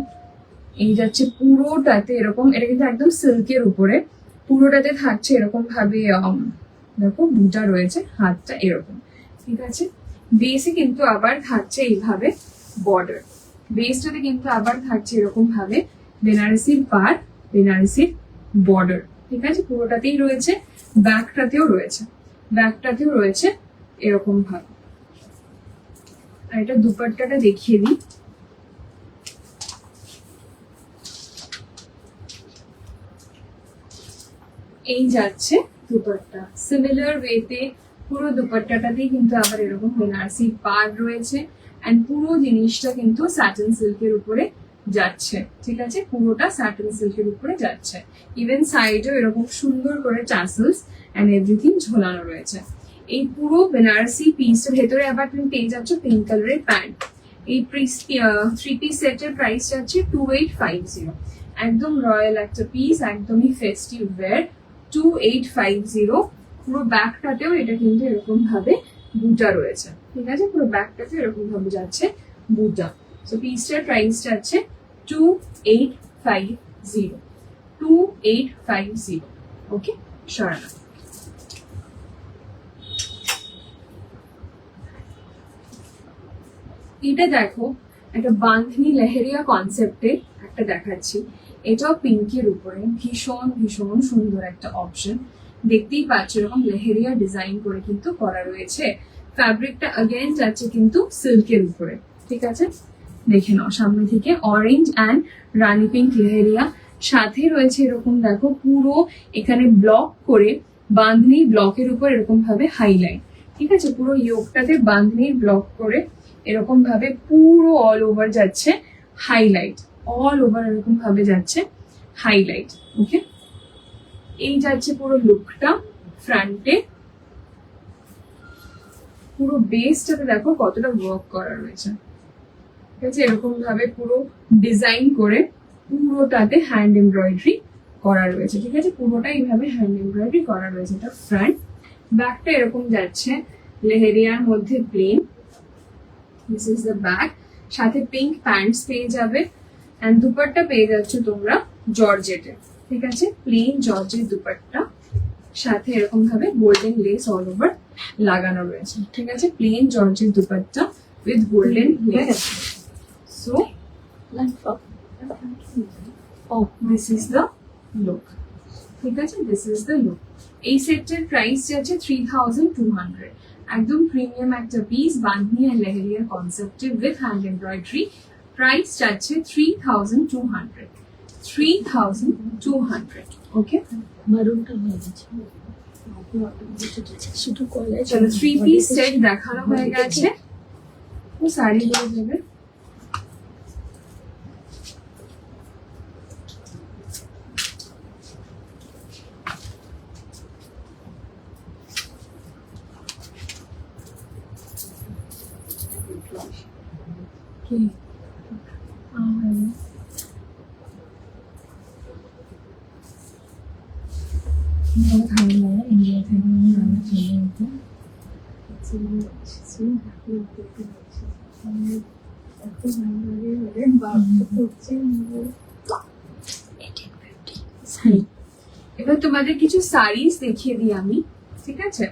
এই যাচ্ছে পুরোটাতে এরকম, এটা কিন্তু একদম সিল্কের উপরে, পুরোটাতে থাকছে এরকম ভাবে দেখো বুটা রয়েছে, হাতটা এরকম, ঠিক আছে। বেসে কিন্তু আবার থাকছে এইভাবে বর্ডার, বেসটাতে কিন্তু আবার থাকছে এরকম ভাবে বেনারসির পার, বেনারসির বর্ডার, ঠিক আছে, পুরোটাতেই রয়েছে, ব্যাকটাতেও রয়েছে, ব্যাকটাতেও রয়েছে এরকম ভাবে। আর এটা দুপাট্টাটা দেখিয়ে দিই, এই যাচ্ছে দুপাট্টা, সিমিলার ওয়েতে পুরো দুপাট্টাটাতেই কিন্তু আবার এরকম বেনারসি পার রয়েছে, এন্ড পুরো জিনিসটা কিন্তু স্যাটিন সিল্কের উপরে যাচ্ছে, ঠিক আছে, পুরোটা স্যাটিন সিল্কের উপরে যাচ্ছে। ইভেন সাইডেও এরকম সুন্দর করে টাসেলস এন্ড এভরিথিং ঝোলানো রয়েছে। এই পুরো বেনারসি পিসের ভেতরে আবার তুমি পেয়ে যাচ্ছ পিঙ্ক কালারের প্যান্ট, এই থ্রি পিস সেটের প্রাইস যাচ্ছে 2850। একদম রয়্যাল একটা পিস, একদমই ফেস্টিভ ওয়্যার, 2850। পুরো ব্যাকটাতেও এটা কিন্তু এরকম ভাবে বুটা রয়েছে, ঠিক আছে, পুরো ব্যাকটাতে এরকম ভাবে যাচ্ছে বুটা। সো পিসটার প্রাইস যাচ্ছে 2850, 2850। ওকে, সরানো। এটা দেখো, একটা বাঁধনি লেহেরিয়া কনসেপ্টে একটা দেখাচ্ছি। এটাও পিঙ্কের উপরে, ভীষণ ভীষণ সুন্দর একটা অপশন। দেখতেই পাচ্ছ এরকম লেহেরিয়া ডিজাইন করে কিন্তু করা রয়েছে। ফ্যাব্রিকটা अगेन যাচ্ছে কিন্তু সিল্কের উপরে, ঠিক আছে। দেখে নাও সামনে থেকে, orange and Rani pink leheriya, সাথে রয়েছে এরকম দেখো পুরো এখানে ব্লক করে বাঁধনি ব্লকের উপর এরকম ভাবে হাইলাইট, ঠিক আছে। পুরো ইয়োগটাতে বাঁধনির ব্লক করে এরকম ভাবে পুরো অল ওভার যাচ্ছে হাইলাইট, অল ওভার এরকম ভাবে যাচ্ছে হাইলাইট। ওকে, এই যাচ্ছে পুরো লুকটা ফ্রন্টে। পুরো বেসটাতে দেখো কতটা ওয়ার্ক করা রয়েছে, ঠিক আছে। এরকম ভাবে পুরো ডিজাইন করে পুরোটাতে হ্যান্ড এমব্রয়ডারি করা রয়েছে, ঠিক আছে। পুরোটা এইভাবে হ্যান্ড এমব্রয়ডারি করা রয়েছে। এটা ফ্রন্ট, ব্যাকটা এরকম যাচ্ছে লেহেরিয়ার মধ্যে plain. This is the back, সাথে পিঙ্ক প্যান্টস পেয়ে যাবে এন্ড দুপাট্টা পেয়ে যাচ্ছ তোমরা জর্জেটে, ঠিক আছে। প্লেন জর্জেট দুপাট্টা, সাথে এরকম ভাবে গোল্ডেন লেস অল ওভার লাগানো রয়েছে, ঠিক আছে। Plain georgette dupatta with golden lace. So this is the look, ঠিক আছে, দিস ইজ দ্য লুক। এই সেটটার প্রাইস যাচ্ছে 3200। একদম প্রিমিয়াম একটা পিস, বাঁধনি আর লেহেরিয়ার কনসেপ্টে উইথ হ্যান্ড এমব্রয়ডারি। প্রাইস যাচ্ছে 3200, 3200। ওকে, মারুনটা হয়ে গেছে, শুধু কলেজ। চলো, থ্রি পিস সেট দেখানো হয়ে গেছে। ও শাড়ি হয়ে যাবে। ইন্ডিয়া থেকে এবার তোমাদের কিছু শাড়িজ দেখিয়ে দিই আমি, ঠিক আছে।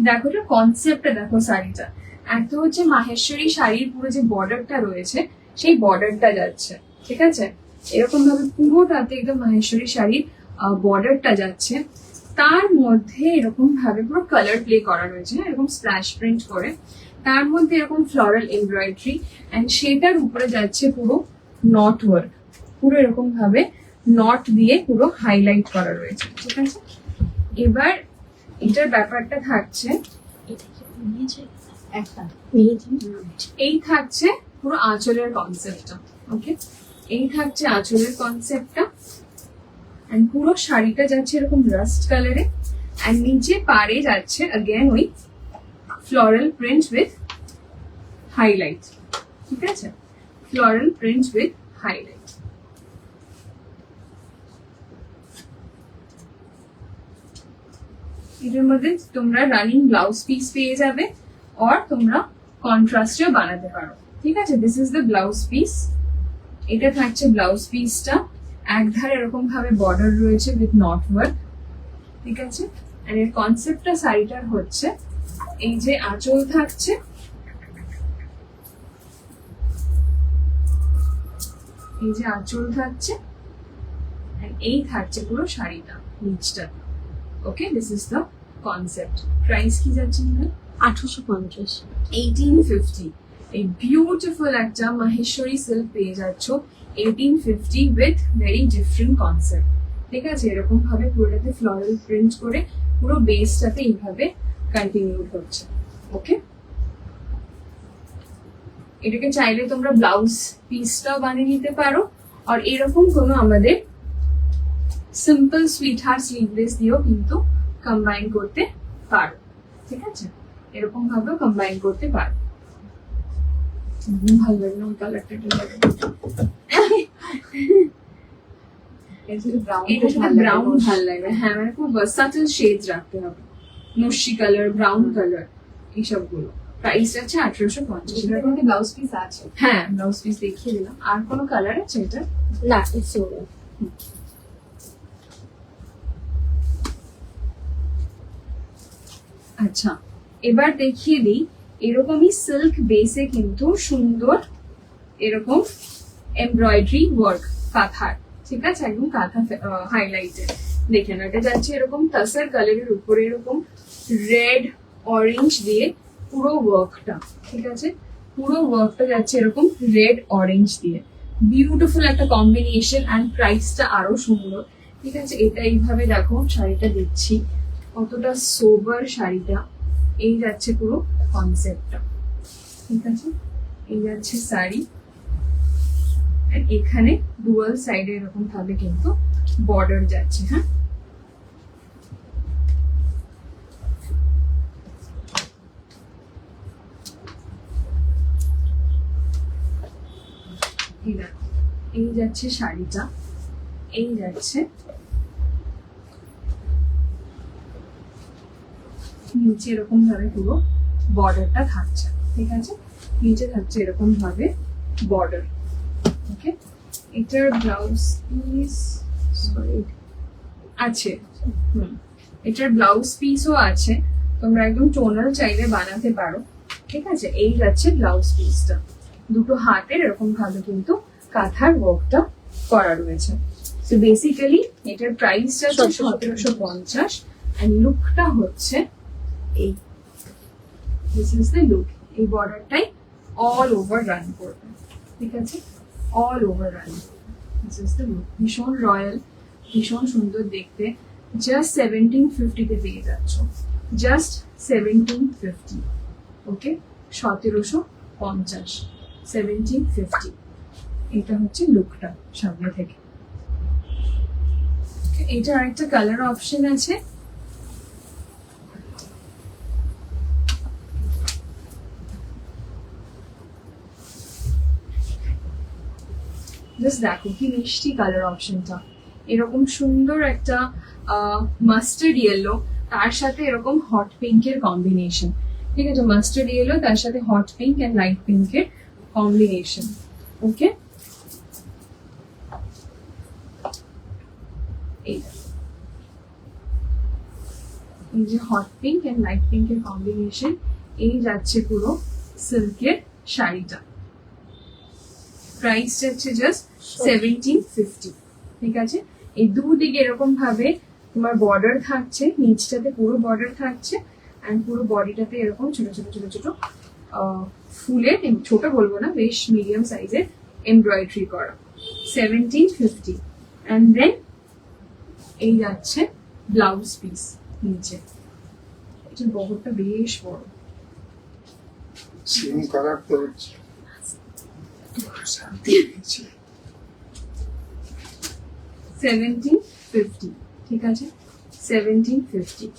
দেখো, এটা কনসেপ্টটা দেখো শাড়িটা। একটা হচ্ছে মাহেশ্বরী শাড়ির পুরো যে বর্ডারটা রয়েছে সেই বর্ডারটা যাচ্ছে, ঠিক আছে। এরকম ভাবে পুরোটাতে একদম মাহেশ্বরী শাড়ির বর্ডারটা যাচ্ছে। তার মধ্যে এরকম ভাবে পুরো কালার প্লে করা রয়েছে, এরকম স্প্ল্যাশ প্রিন্ট করে। তার মধ্যে এরকম ফ্লোরাল এমব্রয়ডারি এন্ড সেটার উপরে যাচ্ছে পুরো নট ওয়ার্ক, পুরো এরকম ভাবে নট দিয়ে পুরো হাইলাইট করা রয়েছে, ঠিক আছে। এবার এটার ব্যাপারটা থাকছে, এই থাকছে পুরো আঁচলের কনসেপ্টটা। ওকে, এই থাকছে আঁচলের কনসেপ্টটা এন্ড পুরো শাড়িটা যাচ্ছে এরকম রাস্ট কালারে এন্ড নিচে পাড়ে যাচ্ছে अगेन ওই ফ্লোরাল প্রিন্ট উইথ হাইলাইট, ঠিক আছে। Floral print with highlight. এটার মধ্যে তোমরা রানিং ব্লাউজ পিস পেয়ে যাবে আর তোমরা কন্ট্রাস্টেও বানাতে পারো, ঠিক আছে। This is the blouse piece. এটা থাকছে ব্লাউজ পিসটা, একধারে এরকম ভাবে বর্ডার রয়েছে উইথ নট ওয়ার্ক, ঠিক আছে। আর এর কনসেপ্টটা শাড়িটার হচ্ছে এই যে আঁচল থাকছে, এই যে আঁচল থাকছে এই থাকছে পুরো শাড়িটা নিচটা। Okay, this is the concept. Price কি যাচ্ছে? 1850, 1850। এই বিউটিফুল একটা মাহেশ্বরী সিল্ক পেয়ে যাচ্ছ 1850 উইথ ভেরি ডিফারেন্ট কনসেপ্ট, ঠিক আছে। এরকম ভাবে পুরোটাতে ফ্লোরাল প্রিন্ট করে পুরো বেসটাতে এইভাবে কন্টিনিউ হচ্ছে। ওকে, এটাকে চাইলে তোমরা ব্লাউজ পিসটাও বানিয়ে নিতে পারো আর এরকম কোনো আমাদের সিম্পল সুইট হার্ট স্লিভলেস দিয়েও কিন্তু কম্বাইন করতে পারো, ঠিক আছে। এরকম ভাবেও কম্বাইন করতে পারো। ভালো লাগে না ওই কালারটা, এর সাথে ব্রাউন এটা সাথে ব্রাউন ভালো লাগবে। হ্যাঁ মানে খুব সাটল শেডস রাখতে হবে, নস্যি কালার, ব্রাউন কালার, এইসব গুলো। প্রাইস আছে 1850 এটার টাকা। মধ্যে ব্লাউজ পিস আছে। হ্যাঁ ব্লাউজ পিস দেখিয়ে দিলাম। আর কোনো কালার আছে এটা? না ইটস ওভার। আচ্ছা এবার দেখিয়ে দিই, এরকমই সিল্ক বেসে কিন্তু সুন্দর এরকম এমব্রয়ডারি ওয়ার্ক কাঁথার, ঠিক আছে, একদম কাঁথা হাইলাইটেড। দেখেন এটা যাচ্ছে এরকম টাসার কালারের উপরে এরকম রেড অরেঞ্জ দিয়ে পুরো ওয়ার্কটা, ঠিক আছে, পুরো ওয়ার্কটা যাচ্ছে এরকম রেড অরেঞ্জ দিয়ে। বিউটিফুল একটা কম্বিনেশন অ্যান্ড প্রাইসটা আরো সুন্দর, ঠিক আছে। এটা এইভাবে দেখো শাড়িটা দিচ্ছি, কতটা সোবার শাড়িটা। এই যাচ্ছে পুরো কনসেপ্টটা, ঠিক আছে। এই যাচ্ছে শাড়ি, আর এখানে ডুয়াল সাইডে এরকম ভাবে কিন্তু বর্ডার যাচ্ছে। হ্যাঁ এই দেখো, এই যাচ্ছে শাড়িটা, এই যাচ্ছে নিচে এরকম ভাবে পুরো বর্ডারটা থাকছে, ঠিক আছে, নিচে থাকছে এরকম ভাবে বর্ডার। ওকে, এটার ব্লাউজ পিস আছে, এটার ব্লাউজ পিসও আছে, তোমরা একদম টোনাল চাইলে বানাতে পারো, ঠিক আছে। এই যাচ্ছে ব্লাউজ পিসটা, দুটো হাতের এরকম ভাবে কিন্তু কাঁথার ওয়ার্কটা করা রয়েছে। তো বেসিক্যালি এটার প্রাইস যাচ্ছে 1750 এন্ড লুকটা হচ্ছে এই, দিস ইজ দ্য লুক। এই বর্ডারটাই অল ওভার রান করবে, ঠিক আছে, all over run. This is the look, ভীষণ রয়্যাল, ভীষণ সুন্দর দেখতে। জাস্ট 1750 তে পেয়ে যাচ্ছ, জাস্ট 1750। ওকে, 1750, 1750। এটা হচ্ছে লুকটা সামনে থেকে। এটা আরেকটা কালার অপশন আছে, জাস্ট দেখো কি মিষ্টি কালার অপশনটা। এরকম সুন্দর একটা মাস্টার্ড ইয়েলো, তার সাথে এরকম হট পিঙ্কের কম্বিনেশন, ঠিক আছে, মাস্টার্ড ইয়েলো তার সাথে হট পিঙ্ক এন্ড লাইট পিঙ্কের কম্বিনেশন। ওকে, এই যে হট পিঙ্ক এন্ড লাইট পিঙ্কের কম্বিনেশন, এই যাচ্ছে পুরো সিল্কের শাড়িটা। প্রাইস যাচ্ছে জাস্ট 1750, ঠিক আছে। এই দুদিকে এরকম ভাবে তোমার বর্ডার থাকছে, নিচটাতে পুরো বর্ডার থাকছে এন্ড পুরো বডিটাতে এরকম ছোট ছোট ছোট ছোট ফুলের, ছোট বলবো না, বেশ মিডিয়াম সাইজের এমব্রয়ডারি করা। 1750 এন্ড দেন এই যাচ্ছে ব্লাউজ পিস নিচে, এটার বহরটা বেশ বড়। সেম কালার তো হচ্ছে 1750, ঠিক আছে, 1750।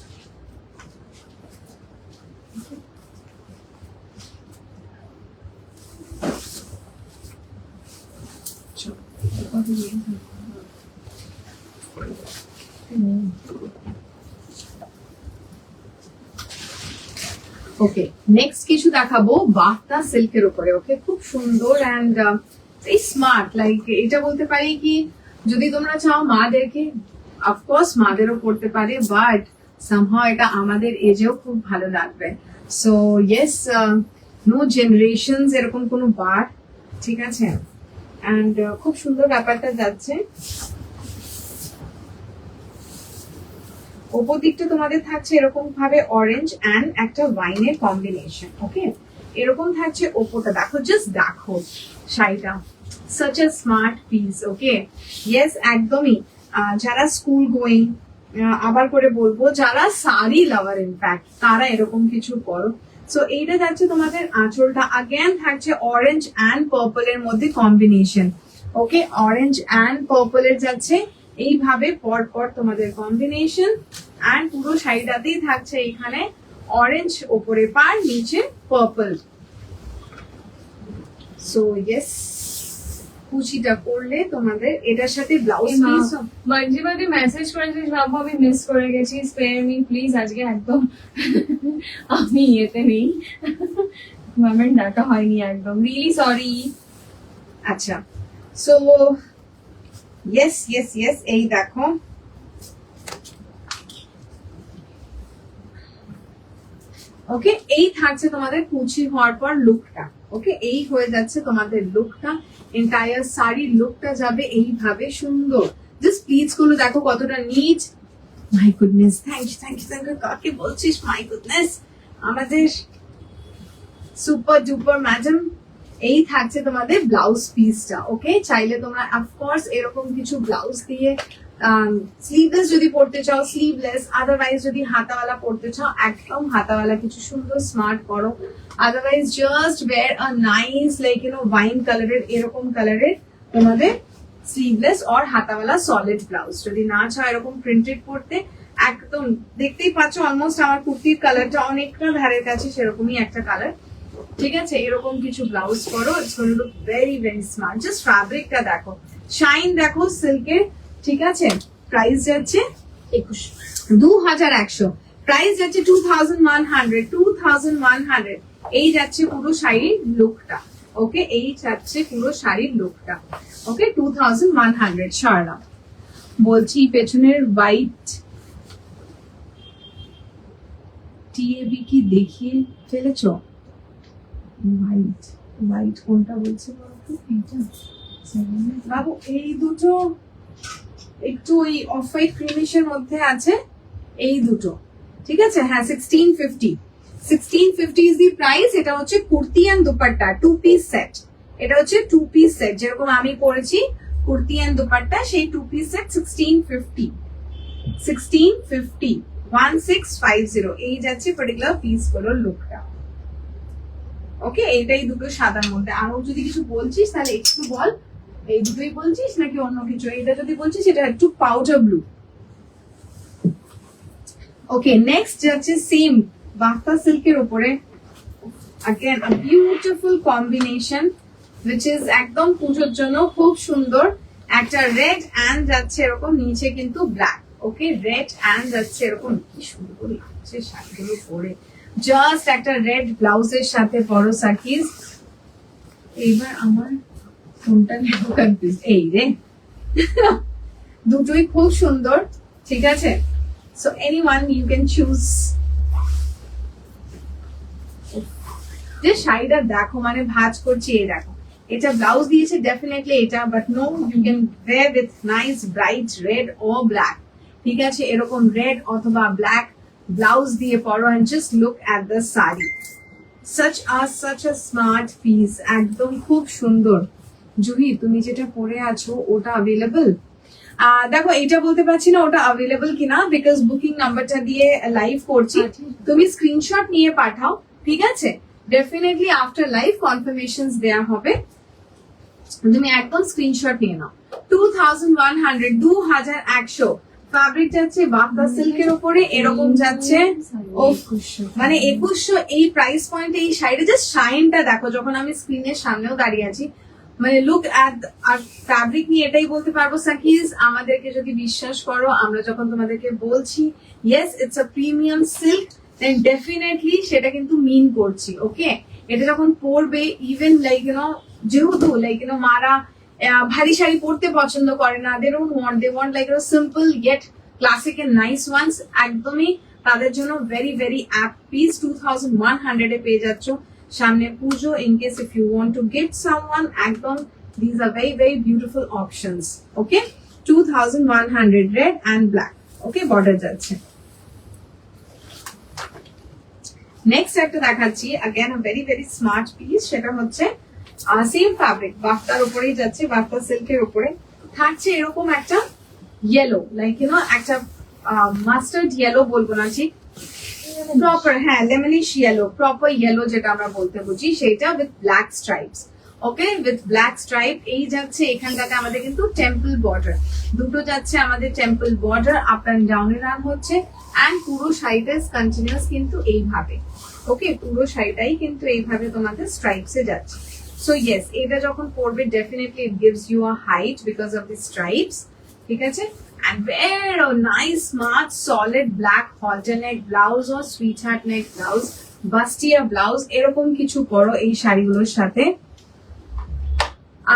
ওকে, নেক্সট কিছু দেখাবো বাফতা সিল্কের উপরে। ওকে, খুব সুন্দর অ্যান্ড এই স্মার্ট, লাইক এটা বলতে পারি কি, যদি তোমরা চাও মাদেরকে, অফকোর্স মাদেরও পড়তে পারে, বাট সামহাও এটা আমাদের এজেও খুব ভালো লাগবে। সো ইয়েস, নো জেনারেশনস এরকম কোনো বার, ঠিক আছে, অ্যান্ড খুব সুন্দর ব্যাপারটা যাচ্ছে। ওপর দিকটা তোমাদের থাকছে এরকম ভাবে অরেঞ্জ অ্যান্ড একটা ওয়াইনের কম্বিনেশন। ওকে, এরকম থাকছে ওপরটা, দেখো জাস্ট দেখো শাড়িটা, such a smart piece. Okay, yes, একদমই যারা স্কুল গোয়িং, আবার করে বলবো যারা শাড়ি লাভার ইনফ্যাক্ট, তারা এরকম কিছু করো। সো এইটা যাচ্ছে তোমাদের আঁচলটা, আগেন থাকছে অরেঞ্জ অ্যান্ড পার্পল এর মধ্যে combination. Okay, orange and purple এর যাচ্ছে এইভাবে পর পর তোমাদের কম্বিনেশন, অ্যান্ড পুরো শাড়িটাতেই থাকছে এখানে অরেঞ্জ ওপরে পার, নিচে পার্পল। সো ইয়েস, কুচিটা করলে তোমাদের এটার সাথে ব্লাউজ এ মা, পিস। মঞ্জিমাদি মেসেজ করেছে সব আমি মিস করে গেছি, স্পেয়ার মি প্লিজ। আজকে একদম আমি ইয়েতে নেই, মোমেন্ট ডাটা হয়নি একদম, রিয়েলি সরি। আচ্ছা, সো ইয়েস ইয়েস ইয়েস, এই দেখো ওকে, এই থাকছে তোমাদের কুচি হওয়ার পর লুকটা। ওকে, এই হয়ে যাচ্ছে তোমাদের লুকটা, এন্টায়ার শাড়ির লুকটা যাবে এইভাবে সুন্দর। জাস্ট প্লিজ গুলো দেখো কতটা neat. My goodness, thank you thank you thank you. কাকে বলছিস মাই গুডনেস? আমাদের সুপার ডুপার ম্যাডাম। এই থাকছে তোমাদের ব্লাউজ পিসটা। ওকে, চাইলে তোমরা অফকোর্স এরকম কিছু ব্লাউজ দিয়ে স্লিভলেস যদি পড়তে চাও স্লিভলেস, আদারওয়াইজ যদি হাতাওয়ালা পড়তে চাও একদম হাতাওয়ালা কিছু সুন্দর স্মার্ট করো, otherwise just wear a nice like wine কালারের, এরকম কালারের তোমাদের স্লিভলেস অর হাতাওয়ালা সলিড ব্লাউজ। যদি না চাও এরকম প্রিন্টেড পড়তে, একদম দেখতেই পাচ্ছ অলমোস্ট আমার কুর্তির কালারটা অনেকটা ধারের কাছে সেরকমই একটা কালার। ঠিক আছে, এরকম কিছু ব্লাউজ করো, it's going to look very very smart. Just ফ্যাব্রিকটা দেখো, শাইন দেখো সিল্কের। ঠিক আছে, প্রাইস যাচ্ছে 2100, প্রাইস যাচ্ছে 2100, 2100। এই যাচ্ছে পুরো শাড়ির লুকটা। ওকে, এই যাচ্ছে পুরো শাড়ির লুকটা। ওকে, 2100 সারা। বলছি পেছনের হোয়াইট টিএবি কি দেখিয়ে ফেলেছো? হোয়াইট হোয়াইট কোনটা বলছে বলতো? এইটা বাবু, এই দুটো একটু ওই অফ হোয়াইট ক্রিমিশের মধ্যে আছে, এই দুটো। ঠিক আছে, হ্যাঁ 1650 ইজ দি প্রাইস। এটা হচ্ছে kurti and dupatta 2 piece set. এটা হচ্ছে 2 পিস সেট, যেরকম আমি করেছি কুর্তি এন্ড দুপাট্টা, সেই 2 পিস সেট 1650, 1650। এই যাচ্ছে পার্টিকুলার পিস গুলোর লুকটা। ওকে, এইটাই দুটো সাদার মধ্যে। আরো যদি কিছু বলছিস তাহলে একটু বল, এই দুটোই বলছিস নাকি অন্য কিছু? এটা যদি বলছিস এটা একটু পাউডার ব্লু। ওকে, নেক্সট যাচ্ছে সেম বাফতা সিল্কের উপরে, again a beautiful combination which is একদম পুজোর জন্য খুব সুন্দর। একটা রেড এন্ড যাচ্ছে এরকম, নিচে কিন্তু ব্ল্যাক। ওকে, রেড এন্ড যাচ্ছে এরকম, কি সুন্দর লাগছে শাড়িগুলো পরে। জাস্ট একটা রেড ব্লাউজের সাথে পরো সাকিজ। এইবার আমার কোনটা নেব কনফিউজ, এই রে দুটোই খুব সুন্দর। ঠিক আছে, so anyone you can choose. যে শাড়িটা দেখো মানে ভাঁজ করছি, এই দেখো এটা ব্লাউজ দিয়েছে ডেফিনেটলি এটা, but no you can wear with nice bright red ও ব্ল্যাক। ঠিক আছে, এরকম রেড অথবা ব্ল্যাক ব্লাউজ দিয়ে পরো and just look at the sari. such a smart piece, একদম খুব সুন্দর। জুহি, তুমি যেটা পরে আছো ওটা অ্যাভেলেবল? দেখো এটা বলতে পারছি না ওটা অ্যাভেলেবল কিনা, বিকজ বুকিং নাম্বারটা দিয়ে লাইভ করছি। তুমি স্ক্রিনশট নিয়ে পাঠাও। ঠিক আছে, ডেফিনেটলি আফটার লাইভ কনফার্মেশন দেয়া হবে, তুমি একদম স্ক্রিনশট নিয়ে নাও। 2100, 2100। ফ্যাব্রিক যাচ্ছে বাফতা সিল্কের উপরে, এরকম যাচ্ছে মানে 2100। এই প্রাইস পয়েন্টে এই শাড়িটা জাস্ট শাইনটা দেখো, যখন আমি স্ক্রিনের সামনেও দাঁড়িয়ে আছি, মানে লুক এট। আর ফ্যাব্রিক নিয়ে এটাই বলতে পারবো সাকিজ, আমাদেরকে যদি বিশ্বাস করো, আমরা যখন তোমাদেরকে বলছি yes it's a premium silk, then definitely সেটা কিন্তু মিন করছি। ওকে, এটা যখন পরবে, ইভেন লাইক যেহেতু লাইক মারা ভারী শাড়ি পরতে পছন্দ করে না, they want like simple yet classic and nice ones, একদমই তাদের জন্য ভেরি ভেরি অ্যাপ্ট পিস। 2100 এ পেয়ে যাচ্ছ। সামনে Puja, in case if you want to gift someone, একদম these are very very beautiful options. Okay, 2100 red and black. Okay, border যাচ্ছে। নেক্সট একটা দেখাচ্ছি, again a very very smart piece, সেটা হচ্ছে সেম ফ্যাব্রিক বাফতার উপরেই যাচ্ছে, বাফতা সিল্কের উপরে থাকছে এরকম একটা ইয়েলো, লাইক একটা মাস্টার্ড ইয়েলো বলবো না ঠিক, প্রপার হ্যাঁ লেমনিশ ইয়েলো, প্রপার ইয়েলো যেটা আমরা বলতে বুঝি, সেটা with black stripes. Okay, with black stripe. এই যাচ্ছে এখানটাতে আমাদের কিন্তু টেম্পল বর্ডার, দুটো যাচ্ছে আমাদের টেম্পল বর্ডার, আপ অ্যান্ড ডাউনে রান হচ্ছে, অ্যান্ড পুরো শাড়িটা কন্টিনিউয়াস কিন্তু এইভাবে। ওকে, পুরো শাড়িটাই কিন্তু এইভাবে তোমাদের স্ট্রাইপসে যাচ্ছে। সো ইয়েস, এটা যখন পরবে definitely it gives you a height because of the stripes, ঠিক আছে। And wear a nice smart solid black halter neck blouse or sweetheart neck blouse, bustier blouse, এরকম কিছু পরো এই শাড়িগুলোর সাথে।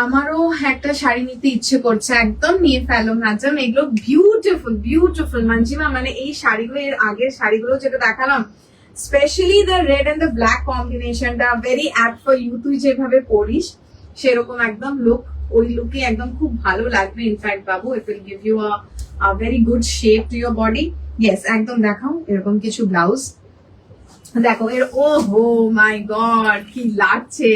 আমারও একটা শাড়ি নিতে ইচ্ছে করছে, একদম নিয়ে ফেলো ম্যাডাম, এগুলো বিউটিফুল বিউটিফুল মঞ্জিমা, মানে এই শাড়িগুলো, এর আগের শাড়িগুলো যেটা দেখালাম, specially the red and the black কম্বিনেশনটা ভেরি অ্যাপ্ট ফর ইউ, তুই যেভাবে পরিস সেরকম একদম লুক, ওই লুকে একদম খুব ভালো লাগবে। ইনফ্যাক্ট বাবু, it will give you a very good shape to your body. Yes, একদম দেখাও এরকম কিছু ব্লাউজ, দেখো এর, ও হো মাই গড, কি লাগছে,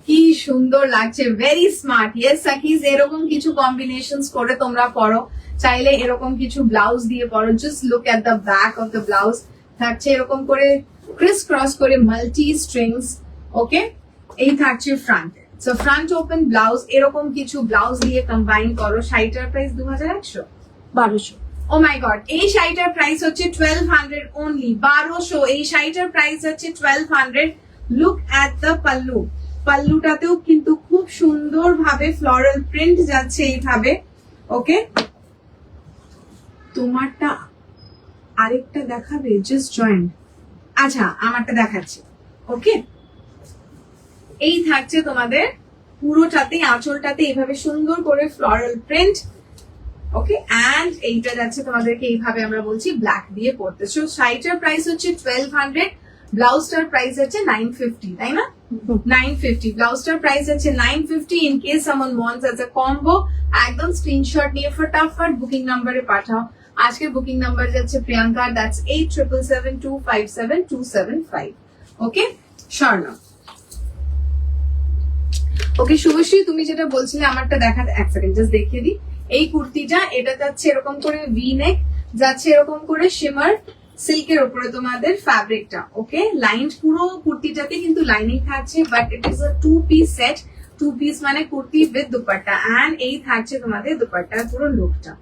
কি সুন্দর লাগছে, ভেরি স্মার্ট। ইয়েস সাকিজ, এরকম কিছু কম্বিনেশনস করে তোমরা পরো, চাইলে এরকম কিছু ব্লাউজ দিয়ে পরো। Just look at the back of the blouse, থাকছে এরকম করে ক্রিস ক্রস করে মাল্টি স্ট্রিংস, ওকে। এই থাকছে ফ্রন্টে, সো ফ্রন্ট ওপেন ব্লাউজ, এরকম কিছু ব্লাউজ দিয়ে কম্বাইন করো। শাড়িটার প্রাইস 2100, 1200। ও মাই গড, এই শাড়িটার প্রাইস হচ্ছে 1200 অনলি, 1200। এই শাড়িটার প্রাইস হচ্ছে 1200। লুক এট দ্য পাল্লু, পাল্লুটাতেও কিন্তু খুব সুন্দর ভাবে ফ্লোরাল প্রিন্ট যাচ্ছে এইভাবে, ওকে। তোমারটা আরেকটা দেখাবে, জাস্ট জয়েন, আচ্ছা আমারটা দেখাচ্ছি, ওকে। এই থাকছে তোমাদের পুরোটাতে, আঁচলটাতে এইভাবে সুন্দর করে ফ্লোরাল প্রিন্ট, ওকে। অ্যান্ড এইটা যাচ্ছে তোমাদেরকে এইভাবে আমরা বলছি ব্ল্যাক দিয়ে পড়তে। সো শাড়িটার প্রাইস হচ্ছে 1200, ব্লাউজটার প্রাইস হচ্ছে 950, তাই না? 950, ব্লাউজটার প্রাইস হচ্ছে 950। In case someone wants as a combo, একদম স্ক্রিনশট নিয়ে ফটাফট বুকিং নাম্বারে পাঠাও। আজকের বুকিং নাম্বার যাচ্ছে প্রিয়াঙ্কা, দ্যাটস 8777257275, ওকে। স্বর্ণ, ওকে। শুভশ্রী, তুমি যেটা বলছিলে আমারটা দেখা, এক সেকেন্ড জাস্ট দেখিয়ে দিই। এই কুর্তিটা, এটা যাচ্ছে এরকম করে ভি নেক, যাচ্ছে এরকম করে শিমার সিল্কের উপরে তোমাদের ফ্যাব্রিকটা, ওকে। লাইন পুরো কুর্তিটাতে কিন্তু লাইনিং থাকছে, but it is a 2 piece set, 2 piece মানে কুর্তি উইথ দুপাট্টা। অ্যান্ড এই থাকছে তোমাদের দুপাট্টার পুরো লুকটা,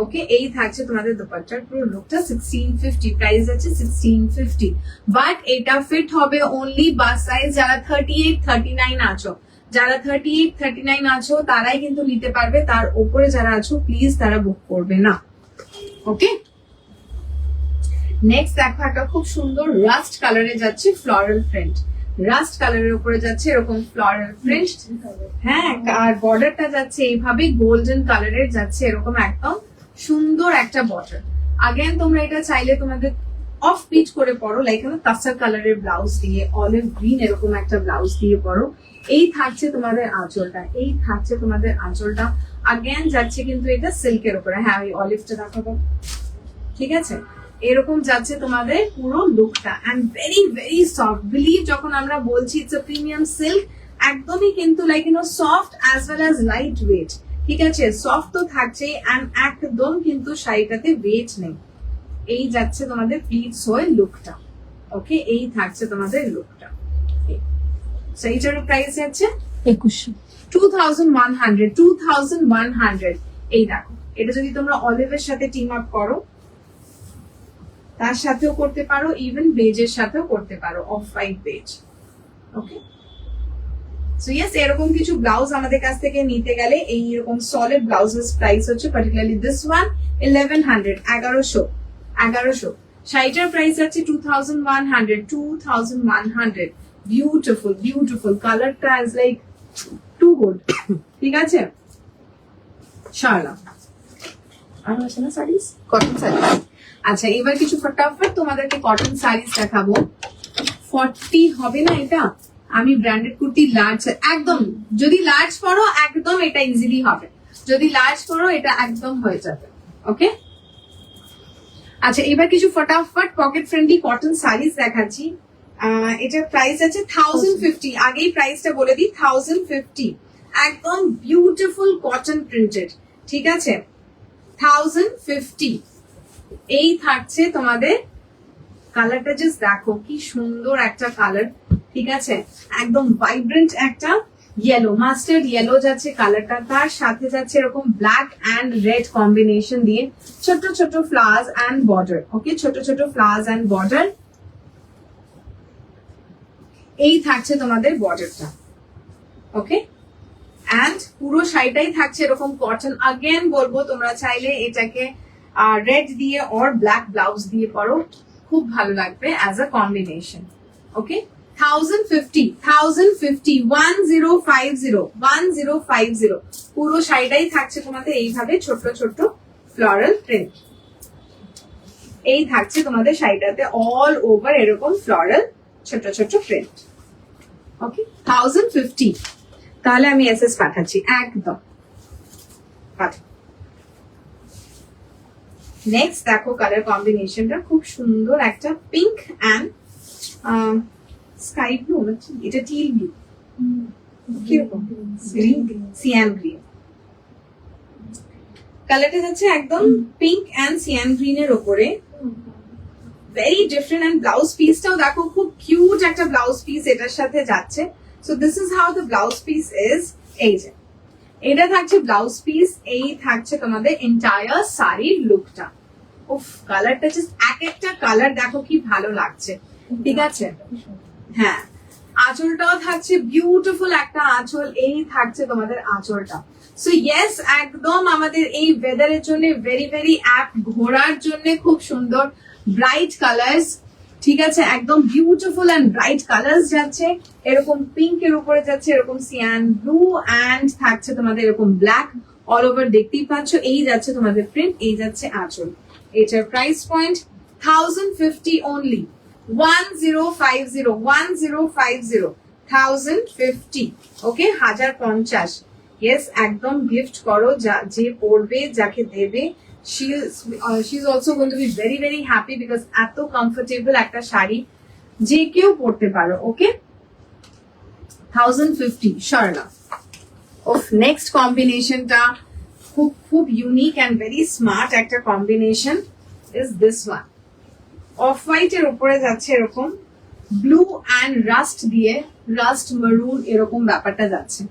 ওকে। এই থাকছে তোমাদের দুপাট্টার পুরো লুকটা। 1650 প্রাইস আছে, 1650। বাট এটা ফিট হবে অনলি বাস সাইজ, যারা 38, 39 আছো, যারা 38, 39 আছো তারাই কিন্তু নিতে পারবে, তার উপরে যারা আছো প্লিজ তারা বুক করবে না, ওকে। নেক্সট দেখো, একটা খুব সুন্দর রাস্ট কালারে যাচ্ছে ফ্লোরাল প্রিন্ট, রাস্ট কালারের উপরে যাচ্ছে এরকম ফ্লোরাল প্রিন্ট, হ্যাঁ। আর বর্ডারটা যাচ্ছে এইভাবে গোল্ডেন কালারের যাচ্ছে, এরকম একদম সুন্দর একটা বর্ডার। আগেন তোমরা এটা চাইলে তোমাদের অফ পিচ করে পরো, লাইক তাসার কালারের ব্লাউজ দিয়ে, অলিভ গ্রিন এরকম একটা ব্লাউজ দিয়ে পরো। এই থাকছে তোমাদের আঁচলটা, এই থাকছে তোমাদের আঁচলটা। আগেন যাচ্ছে কিন্তু এটা সিল্কের উপরে, হ্যাঁ ওই অলিভটা দেখাবো, ঠিক আছে। এরকম যাচ্ছে তোমাদের পুরো লুকটা, and very very soft. Believe যখন আমরা বলছি ইটস আ প্রিমিয়াম সিল্ক, একদমই কিন্তু like soft as well as light weight, ঠিক আছে। সফট তো থাকছেই, এন্ড একদম কিন্তু শাড়িটাতে ওয়েট নেই। এই যাচ্ছে তোমাদের প্লিটস হয়ে লুকটা, ওকে। এই থাকছে তোমাদের লুকটা। সেইটার প্রাইস আছে 2100। 2100, 2100। এই দেখো, এটা যদি তোমরা অলিভের সাথে টিম আপ করো, তার সাথেও করতে পারো, ইভেন বেজের সাথেও করতে পারো, অফ হোয়াইট বেজ, ওকে। সো ইয়েস, এরকম কিছু ব্লাউজ আমাদের কাছ থেকে নিতে গেলে এই এরকম সলিড ব্লাউজের প্রাইস হচ্ছে, পার্টিকুলারলি দিস ওয়ান 1100, 1100। শাড়িটার প্রাইস আছে 2100, 2100। বিউটিফুল বিউটিফুল, কালারটা ইজ লাইক টু গুড, ঠিক আছে। শাড়ি আর আছে না শাড়িস, কটন শাড়ি। আচ্ছা, এবার কিছু ফটাফট তোমাদেরকে কটন শাড়িস দেখাবো। 40 হবে না এটা? আমি ব্র্যান্ডেড কুর্তি লার্জ, একদম যদি লার্জ পরো একদম এটা ইজিলি হবে, যদি লার্জ পরো এটা একদম হয়ে যাবে, ওকে। আচ্ছা, এবার কিছু ফটাফট পকেট ফ্রেন্ডলি কটন শাড়িস দেখাচ্ছি। এটার প্রাইস আছে 1050, আগেই প্রাইসটা বলে দিই, 1050। একদম বিউটিফুল কটন প্রিন্টেড, ঠিক আছে, 1050। এই থাকছে তোমাদের কালারটা, জাস্ট দেখো কি সুন্দর একটা কালার, ঠিক আছে। একদম ভাইব্রেন্ট একটা ইয়েলো, মাস্টার্ড ইয়েলো যাচ্ছে কালারটা, তার সাথে যাচ্ছে এরকম ব্ল্যাক অ্যান্ড রেড কম্বিনেশন দিয়ে ছোট ছোট ফ্লাওয়ার্স অ্যান্ড বর্ডার, ওকে। ছোট ছোট ফ্লাওয়ার্স অ্যান্ড বর্ডার, এই থাকছে তোমাদের বর্ডারটা, ওকে অ্যান্ড পুরো শাড়িটাই থাকছে এরকম কটন। আগেন বলবো তোমরা চাইলে এটাকে রেড দিয়ে অর ব্ল্যাক ব্লাউজ দিয়ে পরো, খুব ভালো লাগবে অ্যাজ আ কম্বিনেশন। ওকে 1050 1050 পুরো শাড়িটাই থাকছে তোমাদের এইভাবে ছোট্ট ছোট্ট ফ্লোরাল প্রিন্ট। এই থাকছে তোমাদের শাড়িটাতে অল ওভার এরকম ফ্লোরাল ছোট ছোট প্রিন্ট। ওকে 1050। তাহলে আমি এসএস পাঠাচ্ছি একদম। নেক্সট দেখো কালার কম্বিনেশনটা খুব সুন্দর, একটা পিঙ্ক অ্যান্ড স্কাই ব্লু, এটা টিল ব্লু, কিরকম সিয়ান গ্রিন কালারটা যাচ্ছে একদম পিঙ্ক অ্যান্ড সিয়ান গ্রিনের ওপরে, ভেরি ডিফারেন্ট। অ্যান্ড ব্লাউজ পিসটাও দেখো খুব কিউট একটা ব্লাউজ পিস এটার সাথে যাচ্ছে। So this is how the blouse piece is. এই যে এটা থাকছে ব্লাউজ পিস, এই থাকছে তোমাদের এন্টায়ার শাড়ির লুকটা। উফ কালারটা জাস্ট এক একটা কালার দেখো কি ভালো লাগছে, ঠিক আছে। হ্যাঁ আঁচলটাও থাকছে বিউটিফুল একটা আঁচল, এই থাকছে তোমাদের আঁচলটা। সো ইয়েস একদম আমাদের এই ওয়েদারের জন্য ভেরি ভেরি অ্যাপ, ঘোরার জন্য খুব সুন্দর ব্রাইট কালার্স, ঠিক আছে একদম বিউটিফুল অ্যান্ড ব্রাইট কালার্স যাচ্ছে। এরকম পিঙ্ক এর উপরে যাচ্ছে এরকম সিয়ান ব্লু অ্যান্ড থাকছে তোমাদের এরকম ব্ল্যাক অল ওভার, দেখতেই পাচ্ছ। এই যাচ্ছে তোমাদের প্রিন্ট, এই যাচ্ছে আঁচল। এটার প্রাইস পয়েন্ট 1050 অনলি, 1050 ওকে 1050। ইয়েস একদম গিফট করো, যে পড়বে যাকে দেবে she is also going to be very very happy because এত কমফোর্টেবল একটা শাড়ি যে কেউ পড়তে পারো। ওকে 1050 শার্লা। অফ নেক্সট কম্বিনেশনটা খুব খুব ইউনিক অ্যান্ড ভেরি স্মার্ট একটা combination is this one. Off white এর উপরে যাচ্ছে এরকম ব্লু অ্যান্ড রাস্ট দিয়ে, রাস্ট মারুন এরকম ব্যাপারটা যাচ্ছে।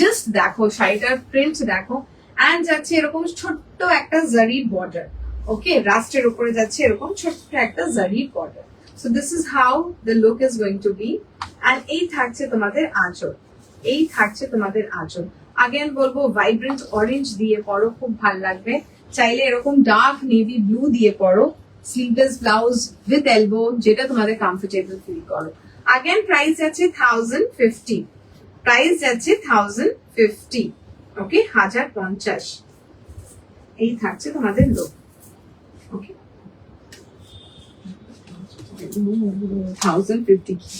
জাস্ট দেখো শাড়িটার প্রিন্ট দেখো, অ্যান্ড যাচ্ছে এরকম ছোট্ট একটা জারির বর্ডার। ওকে রাস্টের উপরে যাচ্ছে এরকম ছোট্ট একটা জারির border. So this is how the look is going to be. And এই থাকছে তোমাদের আঁচল, এই থাকছে তোমাদের আঁচল। আগেন বলবো ভাইব্রেন্ট অরেঞ্জ দিয়ে পরো, খুব ভালো লাগবে। চাইলে এরকম ডার্ক নেভি ব্লু দিয়ে পরো, স্লিভলেস ব্লাউজ উইথ এলবো, যেটা তোমাদের কমফোর্টেবল ফিল করো। আগেন প্রাইস যাচ্ছে 1050, প্রাইস যাচ্ছে 1050। ওকে 1050 এই থাকছে তোমাদের লোক। ওকে 1050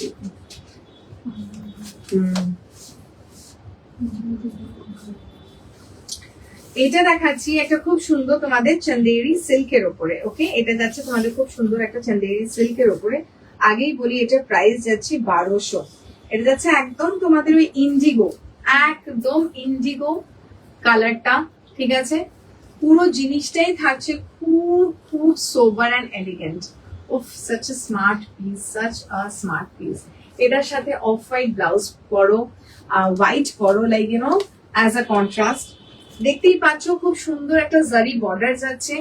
এটা দেখাচ্ছি একটা খুব সুন্দর তোমাদের চন্দেরি সিল্কের ওপরে। ওকে এটা যাচ্ছে তোমাদের খুব সুন্দর একটা চন্দেরি সিল্কের ওপরে। আগেই বলি এটা প্রাইস যাচ্ছে 1200। এটা যাচ্ছে একদম তোমাদের ওই ইন্ডিগো, একদম ইন্ডিগো কালারটা, ঠিক আছে। পুরো জিনিসটাই থাকছে খুব খুব সোবার অ্যান্ড এলিগেন্ট। উফ such a smart piece, such a smart piece. এটার সাথে অফ হোয়াইট ব্লাউজ পরো, হোয়াইট পরো, like you know as a contrast. দেখতেই পাচ্ছ খুব সুন্দর একটা জারি বর্ডার যাচ্ছে,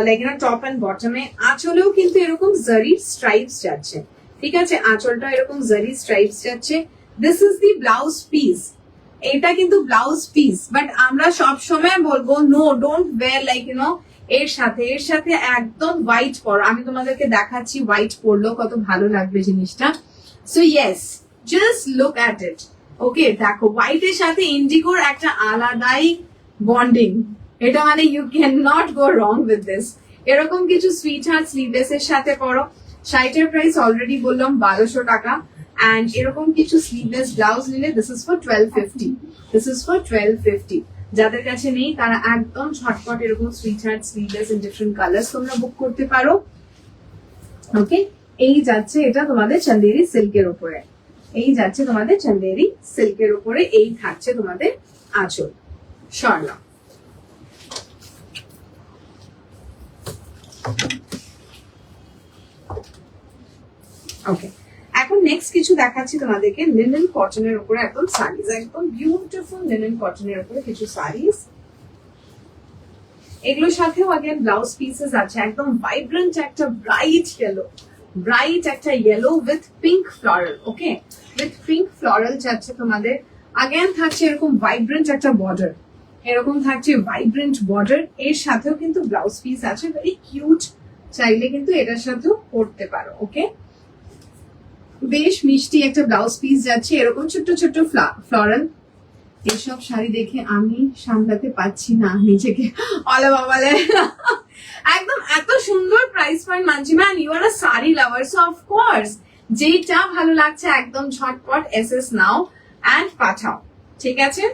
like you know top and বটমে। আঁচলেও কিন্তু এরকম জারি স্ট্রাইপস যাচ্ছে, ঠিক আছে। আঁচলটা এরকম জারি স্ট্রাইপস যাচ্ছে। This is the blouse piece, এটা কিন্তু ব্লাউজ পিস। বাট আমরা সব সময় বলবো no, don't wear like you know এর সাথে একদম হোয়াইট পরো। আমি তোমাদেরকে দেখাচ্ছি হোয়াইট পরলেও কত ভালো লাগবে জিনিসটা। So yes just look at it. Okay দেখো হোয়াইটের সাথে ইন্ডিগোর একটা আলাদাই বন্ডিং, এটা মানে you can not go wrong with this. এরকম কিছু সুইট হার্ট স্লিভলেস এর সাথে পরো। শাড়িটার প্রাইস অলরেডি বললাম 1200 টাকা। অ্যান্ড এরকম কিছু স্লিভলেস ব্লাউজ নিলে this is for 1250, this is for 1250। যাদের কাছে নেই তারা একদম ঝটপট এরকম sweet heart sleeveless in different colours তোমরা বুক করতে পারো। ওকে এই যাচ্ছে এটা তোমাদের চন্দেরি সিল্কের উপরে, এই যাচ্ছে তোমাদের চন্দেরি সিল্কের উপরে। এই থাকছে তোমাদের আঁচল শার্লা। ওকে এখন নেক্সট কিছু দেখাচ্ছি তোমাদেরকে লিনেন কটনের উপরে একদম শাড়িজ, একদম বিউটিফুল লিনেন কটনের উপরে কিছু শাড়িজ। এগুলোর সাথেও আগেন ব্লাউজ পিসেস আছে, একদম ভাইব্রেন্ট একটা ব্রাইট একটা yellow with pink floral. Okay with pink floral যাচ্ছে তোমাদের আগেন থাকছে এরকম ভাইব্রেন্ট একটা বর্ডার, এরকম থাকছে ভাইব্রেন্ট বর্ডার, এর সাথেও কিন্তু ব্লাউজ পিস আছে ভেরি কিউট, চাইলে কিন্তু এটার সাথেও পরতে পারো। ওকে, বেশ মিষ্টি একটা ব্লাউজ পিস যাচ্ছে, এরকম ছোট্ট ছোট্ট ফ্লোরাল। এসব শাড়ি দেখে আমি সামলাতে পারছি না নিজেকে, অলে বাবালে একদম এত সুন্দর প্রাইস পয়েন্ট মানছি man, you are a sari lover, so of course যেটা ভালো লাগছে একদম ঝটপট এসএস নাও অ্যান্ড পাঠাও, ঠিক আছে?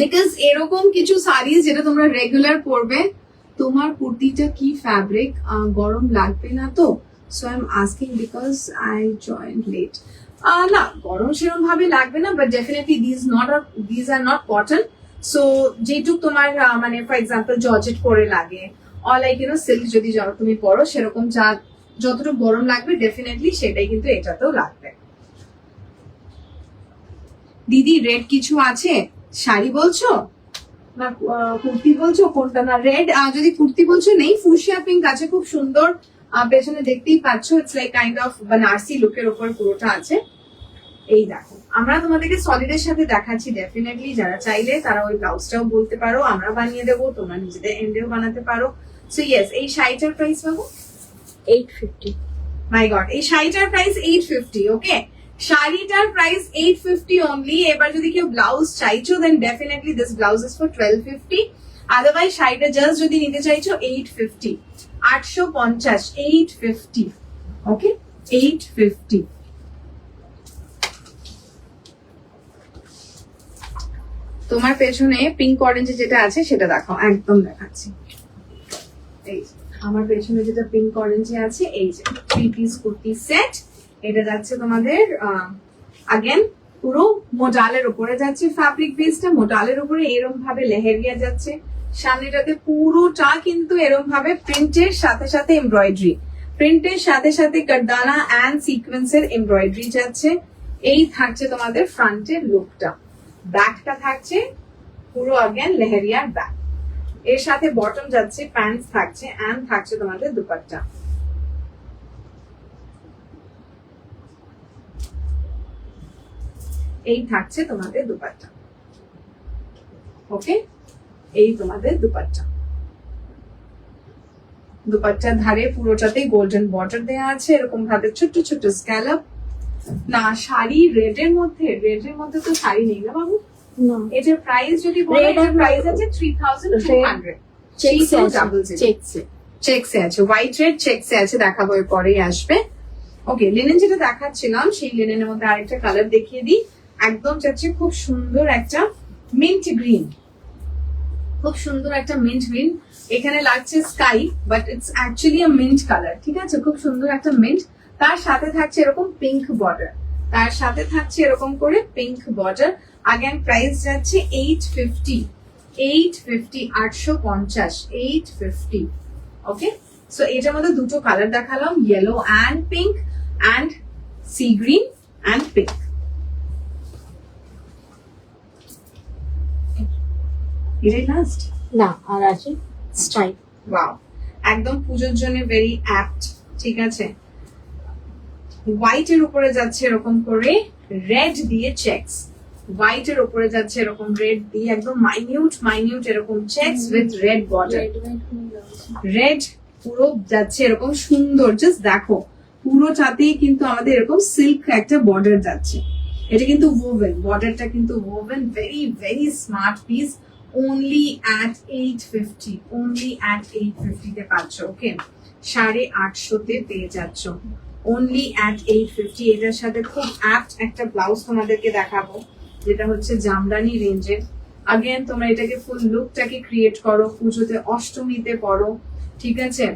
বিকজ এরকম কিছু শাড়ি যেটা তোমরা রেগুলার পরবে। তোমার কুর্তিটা কি ফ্যাব্রিক, গরম লাগবে না তো? So I am asking because I join late. না, গরম সেরকম ভাবে লাগবে না, but definitely these are not cotton. So যেটুক তোমার মানে ফর এক্সাম্পল জর্জেট পরে লাগে, অর লাইক ইউনো সিল্ক যদি তুমি পরো, সেরকম যতটুকু গরম লাগবে ডেফিনেটলি সেটাই কিন্তু এটাতেও লাগবে। দিদি রেড কিছু আছে? শাড়ি বলছো না কুর্তি বলছো, কোনটা? না রেড, যদি কুর্তি বলছো নেই, ফুশিয়া পিঙ্ক আছে খুব সুন্দর, পেছনে দেখতেই পাচ্ছ, it's like kind of Banarasi লুকের উপর পুরোটা আছে। এই দেখো, আমরা তোমাদেরকে সলিডের সাথে দেখাচ্ছি, ডেফিনেটলি যারা চাইলে তারা ওই ব্লাউজটাও বলতে পারো, আমরা বানিয়ে দেবো, তোমরা নিজেদের এন্ডেও বানাতে পারো। সো ইয়েস, এই শাড়িটার প্রাইস পাবো 850 মাই গড, এই শাড়িটার প্রাইস 850। ওকে, শাড়িটার প্রাইস 850 অনলি। এবার যদি কেউ ব্লাউজ চাইছো then definitely this blouse is for 1250, otherwise শাড়িটা জাস্ট যদি নিতে চাইছো 850, 850, 850। ওকে, 850। তোমার পেছনে পিঙ্ক অরেঞ্জে যেটা আছে সেটা দেখো, একদম দেখাচ্ছি। এই যে, আমার পেছনে যেটা পিঙ্ক অরেঞ্জে আছে, এই যে 3 পিস কুর্তি সেট, এটা যাচ্ছে তোমাদের আগেন পুরো মোডালের উপরে যাচ্ছে, ফ্যাব্রিক বেসটা মোডালের উপরে এরকম ভাবে লেহেরিয়া যাচ্ছে, সামনেটাতে পুরোটা কিন্তু এরকম ভাবে প্রিন্টের সাথে সাথে এমব্রয়ডারি, প্রিন্টের সাথে সাথে কারদানা অ্যান্ড সিকোয়েন্সের এমব্রয়ডারি যাচ্ছে। এই থাকছে তোমাদের ফ্রন্টের লুকটা, ব্যাকটা থাকছে পুরো আগেন লেহেরিয়ার ব্যাক, এর সাথে বটম যাচ্ছে, প্যান্টস থাকছে অ্যান্ড থাকছে তোমাদের দুপাট্টা। এই থাকছে তোমাদের দুপাট্টা। ওকে, এই তোমাদের দুপাট্টা, দুপাট্টার ধারে পুরোটাতেই গোল্ডেন বর্ডার দেওয়া আছে, এরকম ভাবে ছোট্ট ছোট্ট স্ক্যালপ। না শাড়ি রেড এর মধ্যে তো শাড়ি নেই না বাবু? না, এটার প্রাইস যদি বলো, Red এটার আর প্রাইস আছে 3200, চেকসে আছে, হোয়াইট রেড চেকসে আছে, দেখাবো এর পরেই আসবে। ওকে, লিনেন যেটা দেখাচ্ছিলাম সেই লিনেনের মধ্যে আরেকটা কালার দেখিয়ে দিই, একদম যাচ্ছে খুব সুন্দর একটা মিন্ট গ্রিন, খুব সুন্দর একটা মিন্ট গ্রিন, এখানে লাগছে sky but it's actually a mint colour, ঠিক আছে? খুব সুন্দর একটা মিন্ট, তার সাথে থাকছে এরকম পিঙ্ক বর্ডার, তার সাথে থাকছে এরকম করে পিঙ্ক বর্ডার। আগেন প্রাইস যাচ্ছে 850, 850, 850। ওকে, সো এটার মধ্যে দুটো কালার দেখালাম, yellow and pink and sea green and pink. এটাই লাস্ট? না আর আছে স্ট্রাইপ। ওয়াও, একদম পুজোর জন্য ভেরি অ্যাপ্ট, ঠিক আছে? হোয়াইট এর উপরে যাচ্ছে এরকম করে রেড দিয়ে চেকস, হোয়াইট এর উপরে যাচ্ছে এরকম রেড দিয়ে একদম মাইনিউট এরকম checks with red border, red পুরো যাচ্ছে এরকম সুন্দর, জাস্ট দেখো পুরোটাতেই কিন্তু আমাদের এরকম সিল্ক একটা বর্ডার যাচ্ছে, এটা কিন্তু ওভেন, বর্ডারটা কিন্তু oven, very very smart piece, only at 850, only at 850 তে পাচ্ছ। ওকে, 850 তে পেয়ে যাচ্ছ, only at 850। এটার সাথে খুব অ্যাপ্ট একটা ব্লাউজ তোমাদেরকে দেখাবো, যেটা হচ্ছে জামদানি রেঞ্জের। আগেন তোমরা এটাকে ফুল লুকটাকে ক্রিয়েট করো, পুজোতে অষ্টমীতে পরো, ঠিক আছে?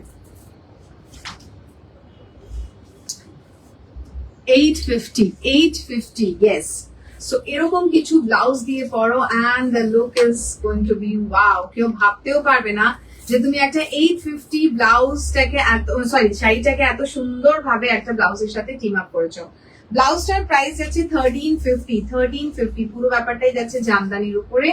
850, yes। সো এরকম কিছু ব্লাউজ দিয়ে পরো and the look is going to be wow. কেউ ভাবতেও পারবে না যে তুমি একটা 850 ব্লাউজটাকে শাড়িটাকে এত সুন্দর ভাবে একটা ব্লাউজের সাথে টিম আপ করেছো। ব্লাউজটার প্রাইস যাচ্ছে 1350, পুরো ব্যাপারটাই যাচ্ছে জামদানির উপরে,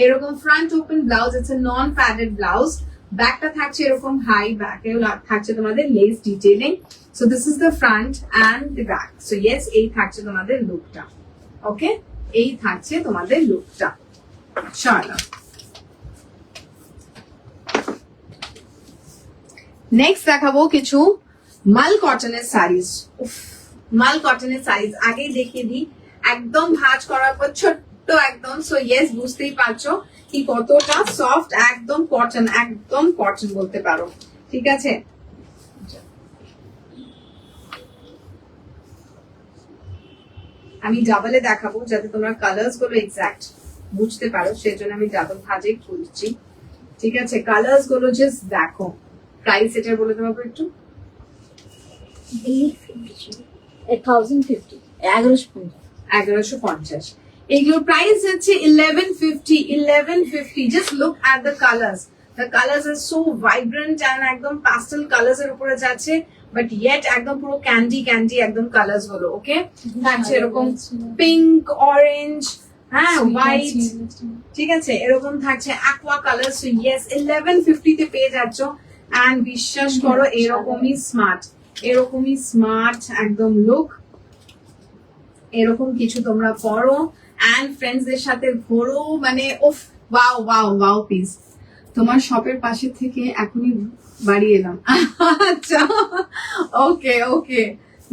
এরকম front open blouse, it's a non padded blouse, ব্যাকটা থাকছে এরকম হাই, ব্যাকেও থাকছে তোমাদের lace detailing. So this is the front and the back. So yes, এই থাকছে তোমাদের লুকটা। ওকে, এই থাকছে তোমাদের লুকটা। চলো নেক্সট দেখাবো কিছু মাল কটনের শাড়িজ। মাল কটনের শাড়িজ আগেই দেখিয়ে দিই, একদম ভাঁজ করার পর ছোট্ট একদম। সো ইয়েস, বুঝতেই পারছো কি কতটা সফট, একদম কটন, একদম কটন বলতে পারো। ঠিক আছে, আমি ডাবলে দেখাবো যাতে তোমরা কালার্স গুলো এক্সাক্ট বুঝতে পারো, সেজন্য আমি ডাবল ভাঁজে খুলছি। ঠিক আছে, কালার্স গুলো জাস্ট দেখো। প্রাইস এটার বলে দেবো একটু। 1050 1150 1150। এগুলোর প্রাইস হচ্ছে 1150। Just look at the colours. The colours are so vibrant and একদম প্যাস্টেল কালার্স এর উপরে যাচ্ছে, বাট ইয়েট একদম পুরো ক্যান্ডি ক্যান্ডি একদম কালার্স গুলো। ওকে, থাকছে এরকম পিঙ্ক, অরেঞ্জ, হ্যাঁ হোয়াইট, ঠিক আছে, এরকম থাকছে অ্যাকোয়া কালার। সো ইয়েস, 1150 তে পেয়ে যাচ্ছ। অ্যান্ড বিশ্বাস করো এরকমই স্মার্ট, এরকমই স্মার্ট একদম লুক। এরকম কিছু তোমরা পরো অ্যান্ড ফ্রেন্ডসদের সাথে ঘোরো, মানে ওফ, ওয়াও ওয়াও ওয়াও পিস। তোমার শপের পাশে থেকে এখনই বাড়ি এলাম। আচ্ছা, ওকে ওকে,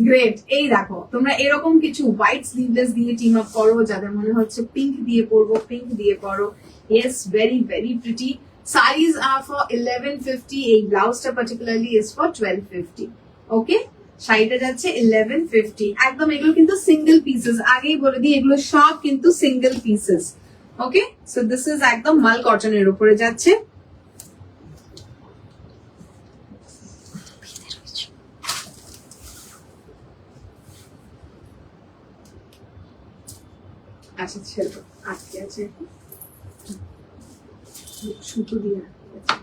গ্রেট। এই দেখো, তোমরা এরকম কিছু হোয়াইট স্লিভলেস দিয়ে টিম আপ করো, যাদের মনে হচ্ছে পিঙ্ক দিয়ে পরবো, পিঙ্ক দিয়ে পরো। Yes, very very pretty. Size are for 1150। এই ব্লাউজটা পার্টিকুলারলি ইজ ফর 1250। ওকে, শাড়িটা যাচ্ছে 1150 একদম। এগুলো কিন্তু সিঙ্গেল পিসেস, আগেই বলে দিই এগুলো সব কিন্তু single pieces. Okay, so this is একদম মাল কটনের উপরে যাচ্ছে। আচ্ছা ছেলে আটকে আছে, সুতো দিয়ে আটকে আছে।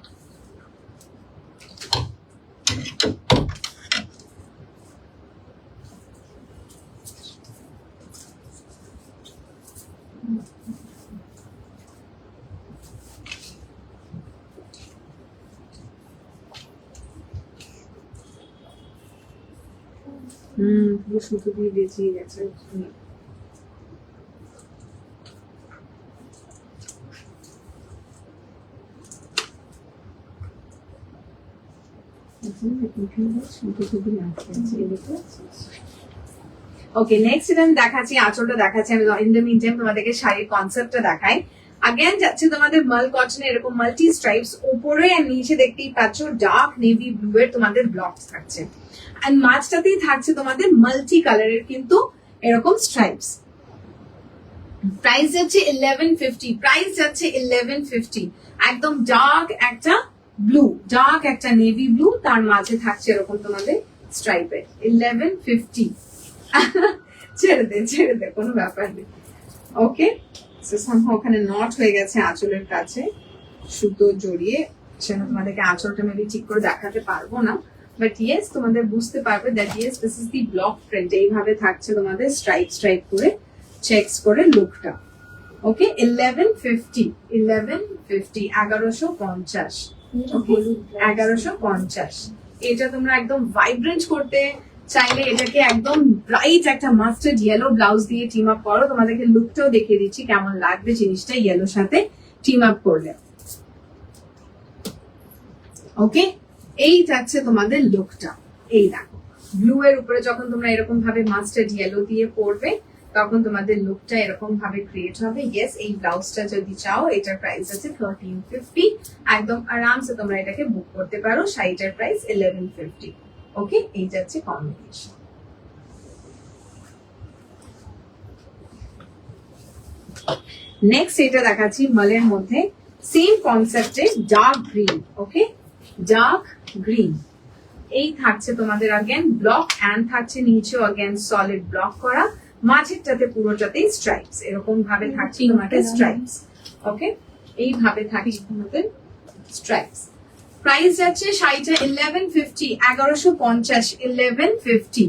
পুরো সুতো দিয়ে বেঁচিয়ে গেছে। ওকে, নেক্সট আমি দেখাচ্ছি আঁচলটা দেখাচ্ছি। আমি ইন দ্য মিন টাইম তোমাদেরকে শাড়ির কনসেপ্টটা দেখাই। আগেন যাচ্ছে তোমাদের মাল কটনে এরকম মাল্টি স্ট্রাইপস, উপরে আর নিচে দেখতেই পাচ্ছ ডার্ক নেভি ব্লু এর তোমাদের ব্লকস থাকছে, এন্ড মাঝটাতেই থাকছে তোমাদের মাল্টি কালারের কিন্তু এরকম স্ট্রাইপস। প্রাইস যাচ্ছে 1150। প্রাইস যাচ্ছে 1150। একদম ডার্ক একটা ব্লু, ডার্ক একটা নেভি ব্লু, তার মাঝে থাকছে এরকম তোমাদের স্ট্রাইপের। 1150। ছেড়ে দে, কোনো ব্যাপার নেই। ওকে, ওখানে নট হয়ে গেছে আঁচলের কাছে সুতো জড়িয়ে, সেটা তোমাদেরকে আঁচলটা মেবি ঠিক করে দেখাতে পারবো না, বাট ইয়েস তোমাদের বুঝতে পারবে that yes this is the block print. এইভাবে থাকছে তোমাদের স্ট্রাইপ স্ট্রাইপ করে চেকস করে লুকটা। ওকে, 1150। 1150। ওকে, 1150। এটা তোমরা একদম ভাইব্রেন্ট করতে চাইলে এটাকে একদম ব্রাইট একটা মাস্টার্ড ইয়েলো ব্লাউজ দিয়ে টিম আপ করো। তোমাদেরকে লুকটাও দেখিয়ে দিচ্ছি কেমন লাগবে জিনিসটা ইয়েলোর সাথে টিম আপ করলে। ওকে, এই যাচ্ছে তোমাদের লুকটা। এই দেখো, ব্লু এর উপরে যখন তোমরা এরকম ভাবে মাস্টার্ড ইয়েলো দিয়ে পরবে তখন তোমাদের লুকটা এরকম ভাবে ক্রিয়েট হবে। ইয়েস, এই ব্লাউজটা যদি চাও এটার প্রাইস আছে 1350। একদম আরামসে তোমরা এটাকে বুক করতে পারো। শাড়িটার প্রাইস 1150। ওকে, এই যাচ্ছে কম্বিনেশন। নেক্সট এটা দেখাচ্ছি মালের মধ্যে সেম কনসেপ্টে ডার্ক গ্রিন। ওকে, ডার্ক গ্রিন। এই থাকছে তোমাদের আগেন ব্লক অ্যান্ড থাকছে নিচেও আগেন সলিড ব্লক করা, মাঝেরটাতে পুরোটাতেই স্ট্রাইপস এরকম ভাবে থাকছে তোমাদের স্ট্রাইপস। ওকে, এইভাবে থাকছে তোমাদের স্ট্রাইপস। প্রাইস যাচ্ছে শাড়িটা 1150। 1150। 1150।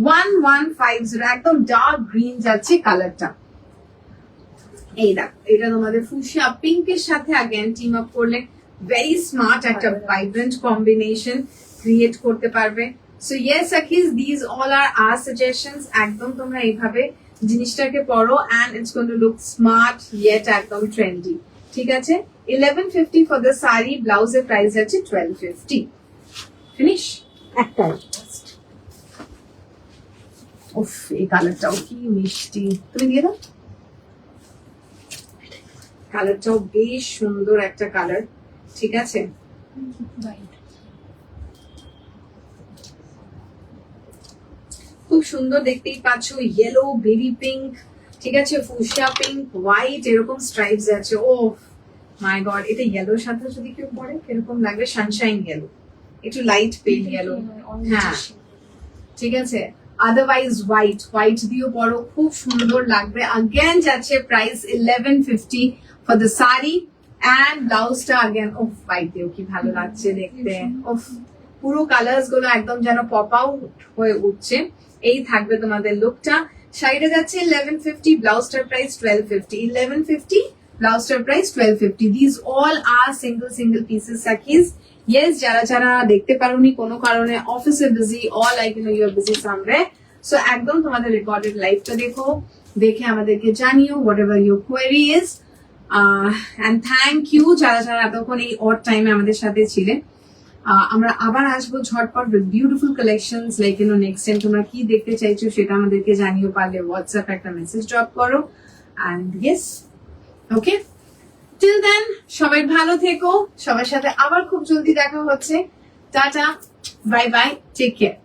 1150। একদম ডার্ক গ্রিন যাচ্ছে কালারটা। এই দেখো, এটা তোমাদের ফুশিয়া পিঙ্কের সাথে আগেন টিম আপ করলে ভেরি স্মার্ট একটা ভাইব্রেন্ট কম্বিনেশন ক্রিয়েট করতে পারবে। সো ইয়েস আকিজ, these all are our suggestions. একদম তোমরা এইভাবে জিনিসটাকে পরো and it's going to look smart yet একদম ট্রেন্ডি। ঠিক আছে, 1150 ফর দ্য শাড়ি, ব্লাউজের প্রাইস আছে 1250। ফিনিশ একটাই উফ, এই কালারটাও কি মিষ্টি, তুমি দিয়ে দাও। কালারটাও বেশ সুন্দর একটা কালার। ঠিক আছে, খুব সুন্দর, দেখতেই পাচ্ছ ইয়েলো, বেবি পিঙ্ক, ঠিক আছে, ফুশিয়া পিঙ্ক, হোয়াইট, এরকম স্ট্রাইপস আছে। ও মাই গড, এটা ইয়েলোর সাথে যদি কেউ পরে কিরকম লাগবে, সানশাইন ইয়েলো, একটু লাইট পেল ইয়েলো। হ্যাঁ ঠিক আছে, আদারওয়াইজ হোয়াইট, হোয়াইট দিয়েও পরো, খুব সুন্দর লাগবে। আগেন যাচ্ছে price 1150 for the sari and ব্লাউজটা আগেন ওফ হোয়াইট দিয়েও কি ভালো লাগছে দেখতে। ওফ, পুরো কালার্স গুলো একদম যেন পপ আউট হয়ে উঠছে। এই থাকবে তোমাদের লুকটা। শাড়িটা যাচ্ছে 1150, ব্লাউজটার প্রাইস 1250। 1150, ব্লাউজটার price 1250। This all are single pieces সাকিজ। ইয়েস, যারা যারা দেখতে পারোনি কোনো কারণে, অফিসে busy or like you are busy somewhere, so একদম তোমাদের রেকর্ডেড লাইভটা দেখো, দেখে আমাদেরকে জানিও whatever your query is. And thank you যারা যারা এতক্ষণ এই অড টাইমে আমাদের সাথে ছিলে। আমরা আবার আসবো ঝটপট with beautiful collections, like next time তোমরা কি দেখতে চাইছো সেটা আমাদেরকে জানিও, পারলে হোয়াটসঅ্যাপ একটা মেসেজ ড্রপ করো। And yes, okay, till then সবাই ভালো থেকো, সবার সাথে আবার খুব জলদি দেখা হচ্ছে। Tata, bye bye, take care.